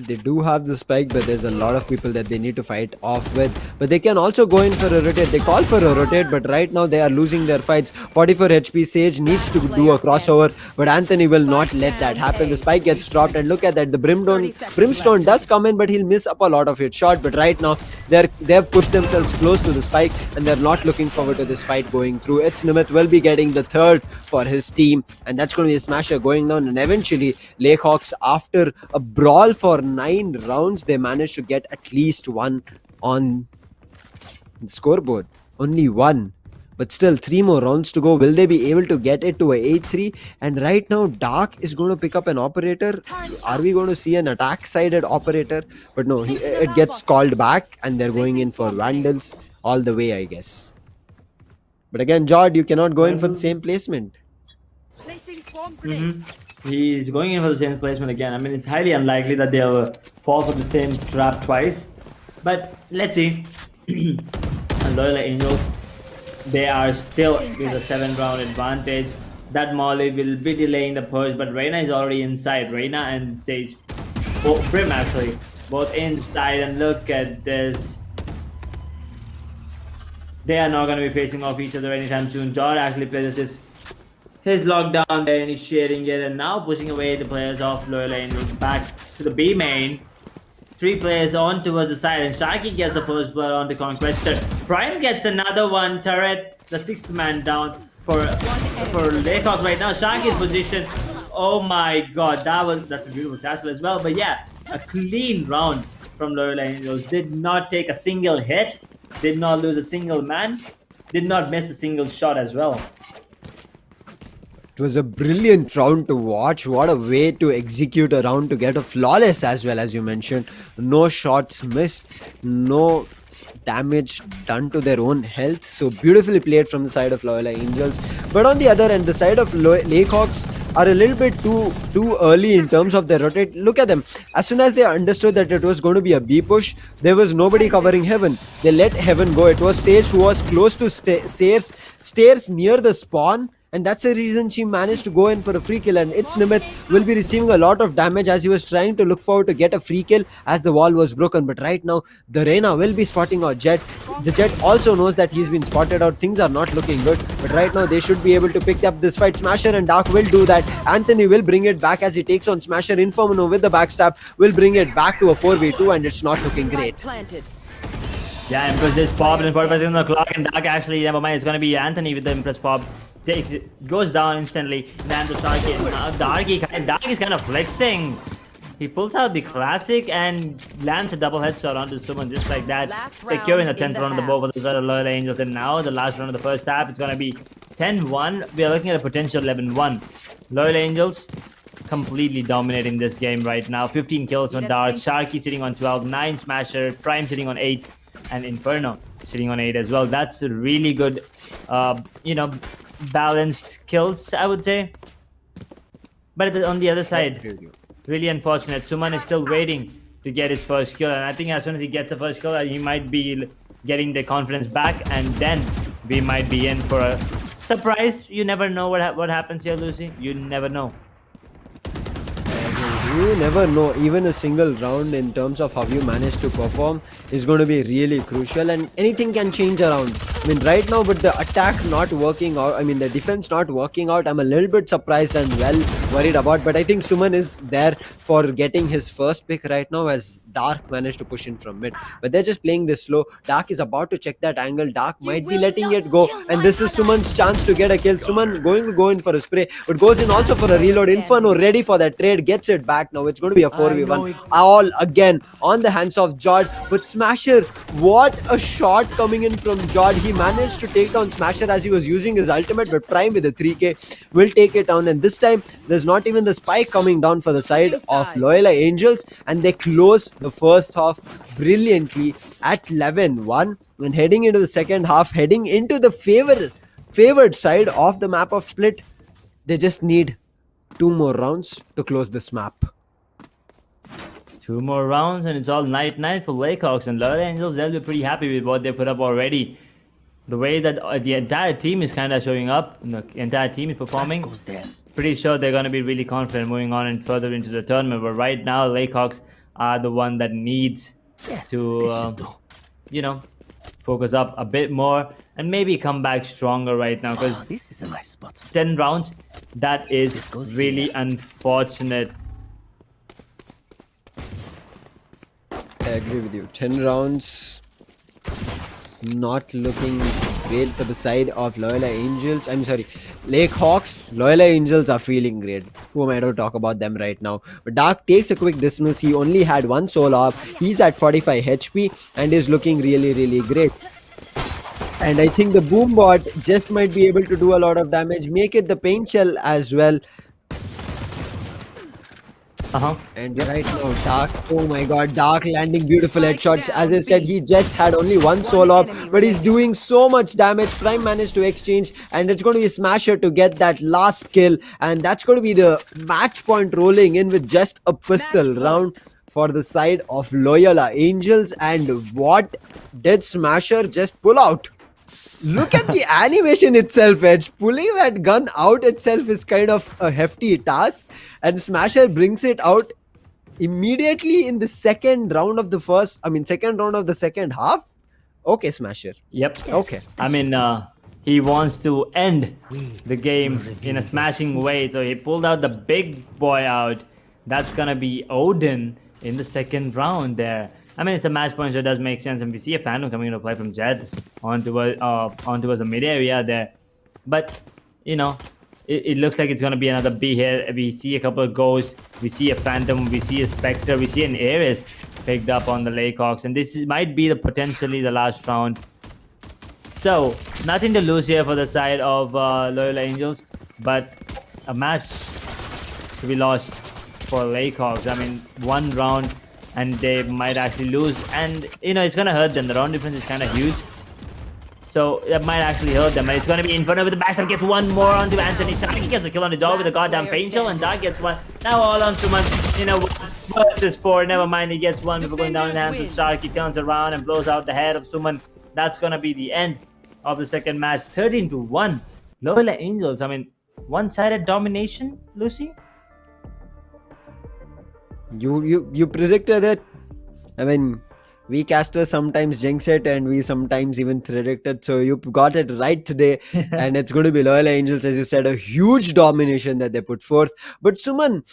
They do have the spike, but there's a lot of people that they need to fight off with. But they can also go in for a rotate. They call for a rotate, but right now they are losing their fights. 44 HP Sage needs to do a crossover, but Anthony will not let that happen. The spike gets dropped, and look at that. The Brimstone does come in, but he'll miss up a lot of his shot. But right now they've pushed themselves close to the spike, and they're not looking forward to this fight going through. It's Nimit will be getting the 3rd for his team, and that's going to be a smasher going down. And eventually, Lakehawks, after a brawl for 9 rounds, they managed to get at least 1 on the scoreboard. Only 1, but still 3 more rounds to go. Will they be able to get it to a 8-3? And right now Dark is going to pick up an operator. Are we going to see an attack sided operator? But no, it gets called back, and they're going in for Vandals all the way, I guess. But again, Jord, you cannot go in for the same placement. Placing swarm grenade. He's going in for the same placement again. I mean, it's highly unlikely that they'll fall for the same trap twice. But let's see. Loyola Angels, they are still with a 7-round advantage. That Molly will be delaying the push, but Reina is already inside. Reina and Sage, Brim actually, both inside. And look at this. They are not going to be facing off each other anytime soon. Jor actually places his lockdown there, initiating it, and now pushing away the players of Loyola Angels back to the B main. 3 players on towards the side, and Sharky gets the first blood on the Conquestor. Prime gets another one turret, the 6th man down for Lakehawks right now. Sharky's position, oh my god, that's a beautiful tackle as well. But yeah, a clean round from Loyola Angels. Did not take a single hit, did not lose a single man, did not miss a single shot as well. It was a brilliant round to watch. What a way to execute a round to get a flawless, as well as you mentioned. No shots missed, no damage done to their own health. So beautifully played from the side of Loyola Angels. But on the other end, the side of Lakehawks are a little bit too early in terms of their rotate. Look at them. As soon as they understood that it was going to be a B push, there was nobody covering Heaven. They let Heaven go. It was Sage who was close to stairs near the spawn, And that's the reason she managed to go in for a free kill. And its Nimith will be receiving a lot of damage as he was trying to look forward to get a free kill as the wall was broken. But right now, the Reyna will be spotting out Jet. The Jet also knows that he's been spotted out. Things are not looking good. But right now, they should be able to pick up this fight. Smasher and Dark will do that. Anthony will bring it back as he takes on Smasher. Inferno with the backstab will bring it back to a 4v2, and it's not looking great. Planted. Yeah, Empress is popped and 45 seconds on the clock, and Dark actually, never mind, it's gonna be Anthony with the Empress pop. Takes it, goes down instantly. Then to Starkey. Dark is kind of flexing. He pulls out the classic and lands a double headshot onto Suman just like that, Last securing the round in 10th the round of the half. bow for the Loyal Angels. And now the last round of the first half, it's gonna be 10-1. We are looking at a potential 11-1. Loyal Angels completely dominating this game right now. 15 kills on Dark, Sharky sitting on 12, 9 Smasher, Prime sitting on 8, and Inferno sitting on 8 as well. That's a really good, balanced kills, I would say. But on the other side, really unfortunate. Suman is still waiting to get his first kill, and I think as soon as he gets the first kill, he might be getting the confidence back, and then we might be in for a surprise. You never know what happens here, Lucy. You never know. You never know. Even a single round in terms of how you manage to perform is going to be really crucial, and anything can change around. I mean, right now, with the attack not working out, I mean, the defense not working out, I'm a little bit surprised and worried about. But I think Suman is there for getting his first pick right now, as Dark managed to push in from mid. But they're just playing this slow. Dark is about to check that angle. Dark might be letting it go, and this is Suman's chance to get a kill. Suman going to go in for a spray, but goes in also for a reload. Inferno ready for that trade, gets it back. Now it's going to be a 4v1 all again on the hands of Jod. But Smasher, what a shot coming in from Jod. He managed to take down Smasher as he was using his ultimate, but Prime with a 3k will take it down. And this time there's not even the spike coming down for the side of Loyola Angels, and they close the first half brilliantly at 11-1. And heading into the second half, heading into the favored side of the map of Split, they just need 2 more rounds to close this map. 2 more rounds, and it's all night for Lakehawks, and Loyal Angels, they'll be pretty happy with what they put up already. The way that the entire team is kind of showing up, the entire team is performing, pretty sure they're going to be really confident moving on and further into the tournament. But right now, Lakehawks are the one that needs to, focus up a bit more and maybe come back stronger right now, because This is a nice spot. 10 rounds, that is goes really here. unfortunate. I agree with you. 10 rounds not looking great for the side of Loyola Angels. I'm sorry, Lakehawks. Loyola Angels are feeling great. Who am I to talk about them right now? But Dark takes a quick dismiss. He only had 1 soul off. He's at 45 HP and is looking really great. And I think the boom bot just might be able to do a lot of damage. Make it the paint shell as well. And right now, Dark, oh my god, Dark landing beautiful headshots. As I said, he just had only 1 soul up, but he's doing so much damage. Prime managed to exchange, and it's going to be Smasher to get that last kill. And that's going to be the match point rolling in with just a pistol round for the side of Loyola Angels. And what did Smasher just pull out? Look at the animation itself, Edge. Pulling that gun out itself is kind of a hefty task, and Smasher brings it out immediately in the second round of the second half. Okay, Smasher. Yep. Okay. I mean, he wants to end the game in a smashing way, so he pulled out the big boy out. That's gonna be Odin in the second round there. I mean, it's a match point, so it does make sense. And we see a Phantom coming into play from Jed onto a mid area there. But, it looks like it's going to be another B here. We see a couple of Ghosts. We see a Phantom. We see a Spectre. We see an Ares picked up on the Lakehawks. And this might be potentially the last round. So, nothing to lose here for the side of Loyola Angels. But a match to be lost for Lakehawks. I mean, 1 round, and they might actually lose, and it's gonna hurt them. The round difference is kind of huge, so that might actually hurt them. And it's gonna be Inferno with the backstab, gets 1 more onto Anthony. Sharky gets a kill on the jaw with a goddamn paint shell, and Dark gets 1. Now all on Suman, 1 versus 4. Never mind, he gets 1 before going down in the hands of Sharky. Turns around and blows out the head of Suman. That's gonna be the end of the second match. 13-1 Loyola Angels, I mean, one-sided domination, Lucy? You predicted it. I mean, we casters sometimes jinx it, and we sometimes even predict it. So you got it right today, and it's going to be Loyal Angels, as you said, a huge domination that they put forth. But Suman,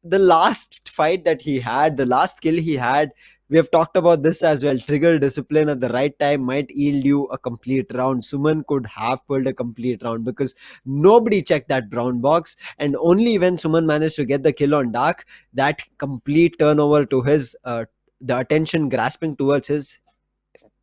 the last fight that he had, the last kill he had, we have talked about this as well. Trigger discipline at the right time might yield you a complete round. Suman could have pulled a complete round because nobody checked that brown box, and only when Suman managed to get the kill on Dark, that complete turnover to his the attention grasping towards his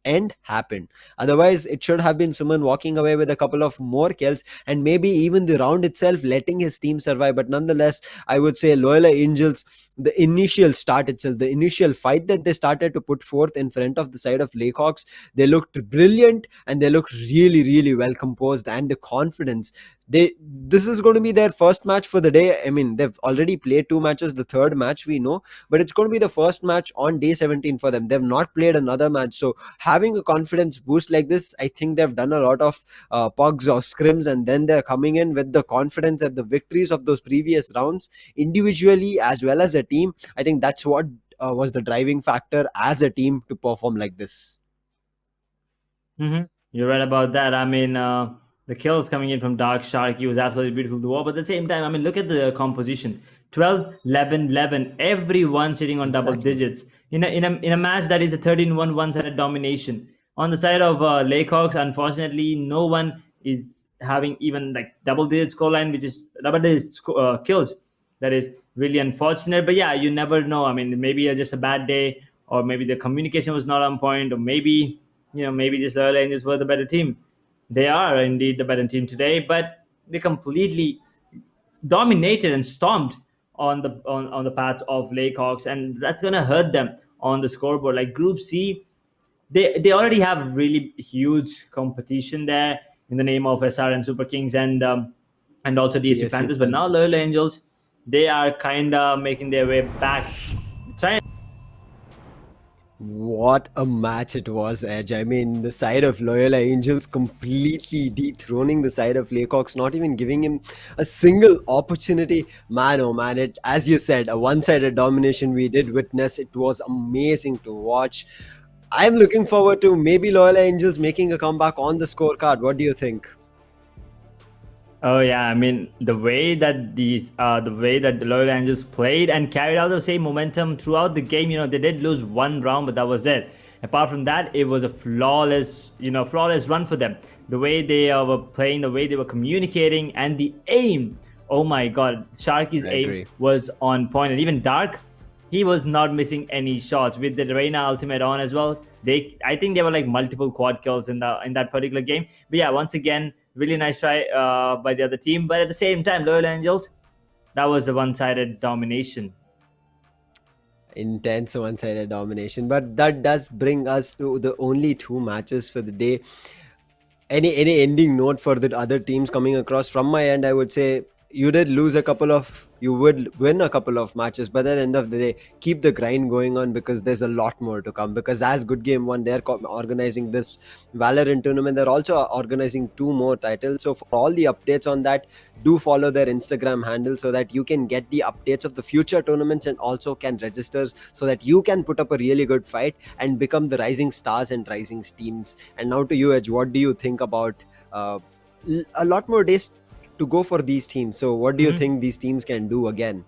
end happened. Otherwise, it should have been Suman walking away with a couple of more kills and maybe even the round itself letting his team survive. But nonetheless, I would say Loyola Angels, the initial start itself, the initial fight that they started to put forth in front of the side of Lakehawks, they looked brilliant and they looked really, really well composed, and the confidence. This is going to be their first match for the day. I mean, they've already played two matches, the third match we know, but it's going to be the first match on day 17 for them. They've not played another match. So having a confidence boost like this, I think they've done a lot of pugs or scrims, and then they're coming in with the confidence that the victories of those previous rounds, individually as well as a team, I think that's what was the driving factor as a team to perform like this. Mm-hmm. You're right about that. I mean, the kills coming in from Dark Shark, he was absolutely beautiful to watch. But at the same time, I mean, look at the composition: 12, 11, 11. Everyone sitting on double Exactly. digits in a match that is a 13-1 one-sided domination. On the side of Lakehawks, unfortunately, no one is having even like double-digit scoreline, which is double-digit kills. That is really unfortunate. But yeah, you never know. I mean, maybe just a bad day, or maybe the communication was not on point, or maybe just the Angels were the better team. They are indeed the better team today, but they completely dominated and stomped on the path of Lakehawks, and that's gonna hurt them on the scoreboard. Like Group C, they already have really huge competition there in the name of SRM Super Kings and also DSU DSU Panthers, but now Loyola Panthers. Angels, they are kinda making their way back, trying. What a match it was, Edge. I mean, the side of Loyola Angels completely dethroning the side of Laycox, not even giving him a single opportunity. Man, oh man, it, as you said, a one-sided domination we did witness. It was amazing to watch. I'm looking forward to maybe Loyola Angels making a comeback on the scorecard. What do you think? Oh yeah, I mean the way that the Loyal Angels played and carried out the same momentum throughout the game. They did lose one round, but that was it. Apart from that, it was a flawless run for them. The way they were playing, the way they were communicating, and the aim. Oh my God, Sharky's I aim agree. was on point, and even Dark, he was not missing any shots with the Reina ultimate on as well. I think there were like multiple quad kills in that particular game. But yeah, once again, really nice try by the other team. But at the same time, Loyal Angels, that was a one-sided domination. Intense one-sided domination. But that does bring us to the only two matches for the day. Any ending note for the other teams coming across? From my end, I would say you would win a couple of matches, but at the end of the day, keep the grind going on because there's a lot more to come. Because as Good Game 1, they're organizing this Valorant tournament. They're also organizing two more titles. So for all the updates on that, do follow their Instagram handle so that you can get the updates of the future tournaments and also can register so that you can put up a really good fight and become the rising stars and rising teams. And now to you, Edge, what do you think about uh, a lot more days to go for these teams? So what do you Mhm. think these teams can do again?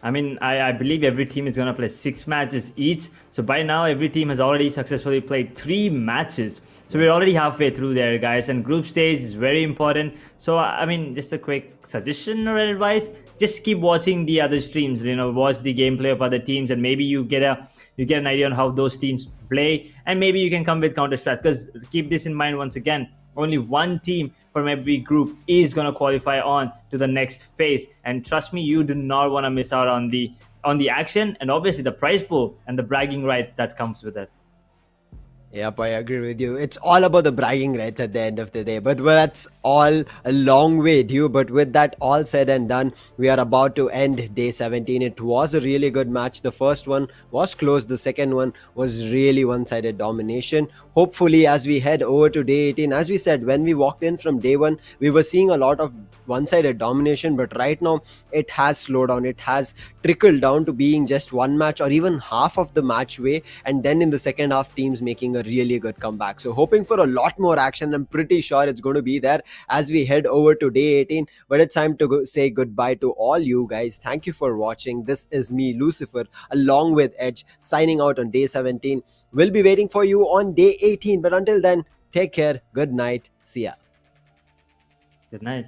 I mean, I believe every team is going to play 6 matches each. So by now, every team has already successfully played 3 matches. So Yeah. we're already halfway through there, guys. And group stage is very important. So, I mean, just a quick suggestion or advice: just keep watching the other streams. Watch the gameplay of other teams, and maybe you get an idea on how those teams play, and maybe you can come with counter strats. Because keep this in mind once again: only one team from every group is going to qualify on to the next phase, and trust me, you do not want to miss out on the action and obviously the prize pool and the bragging right that comes with it. Yep, I agree with you. It's all about the bragging rights at the end of the day. But well, that's all a long way due. But with that all said and done, we are about to end day 17. It was a really good match. The first one was close, the second one was really one sided domination. Hopefully, as we head over to day 18, as we said, when we walked in from day one, we were seeing a lot of one sided domination. But right now, it has slowed down. It has trickled down to being just one match or even half of the match way, and then in the second half teams making a really good comeback. So hoping for a lot more action. I'm pretty sure it's going to be there as we head over to day 18. But it's time to say goodbye to all you guys. Thank you for watching. This is me, Lucifer, along with Edge, signing out on day 17. We'll be waiting for you on day 18. But until then, take care, good night, see ya. Good night.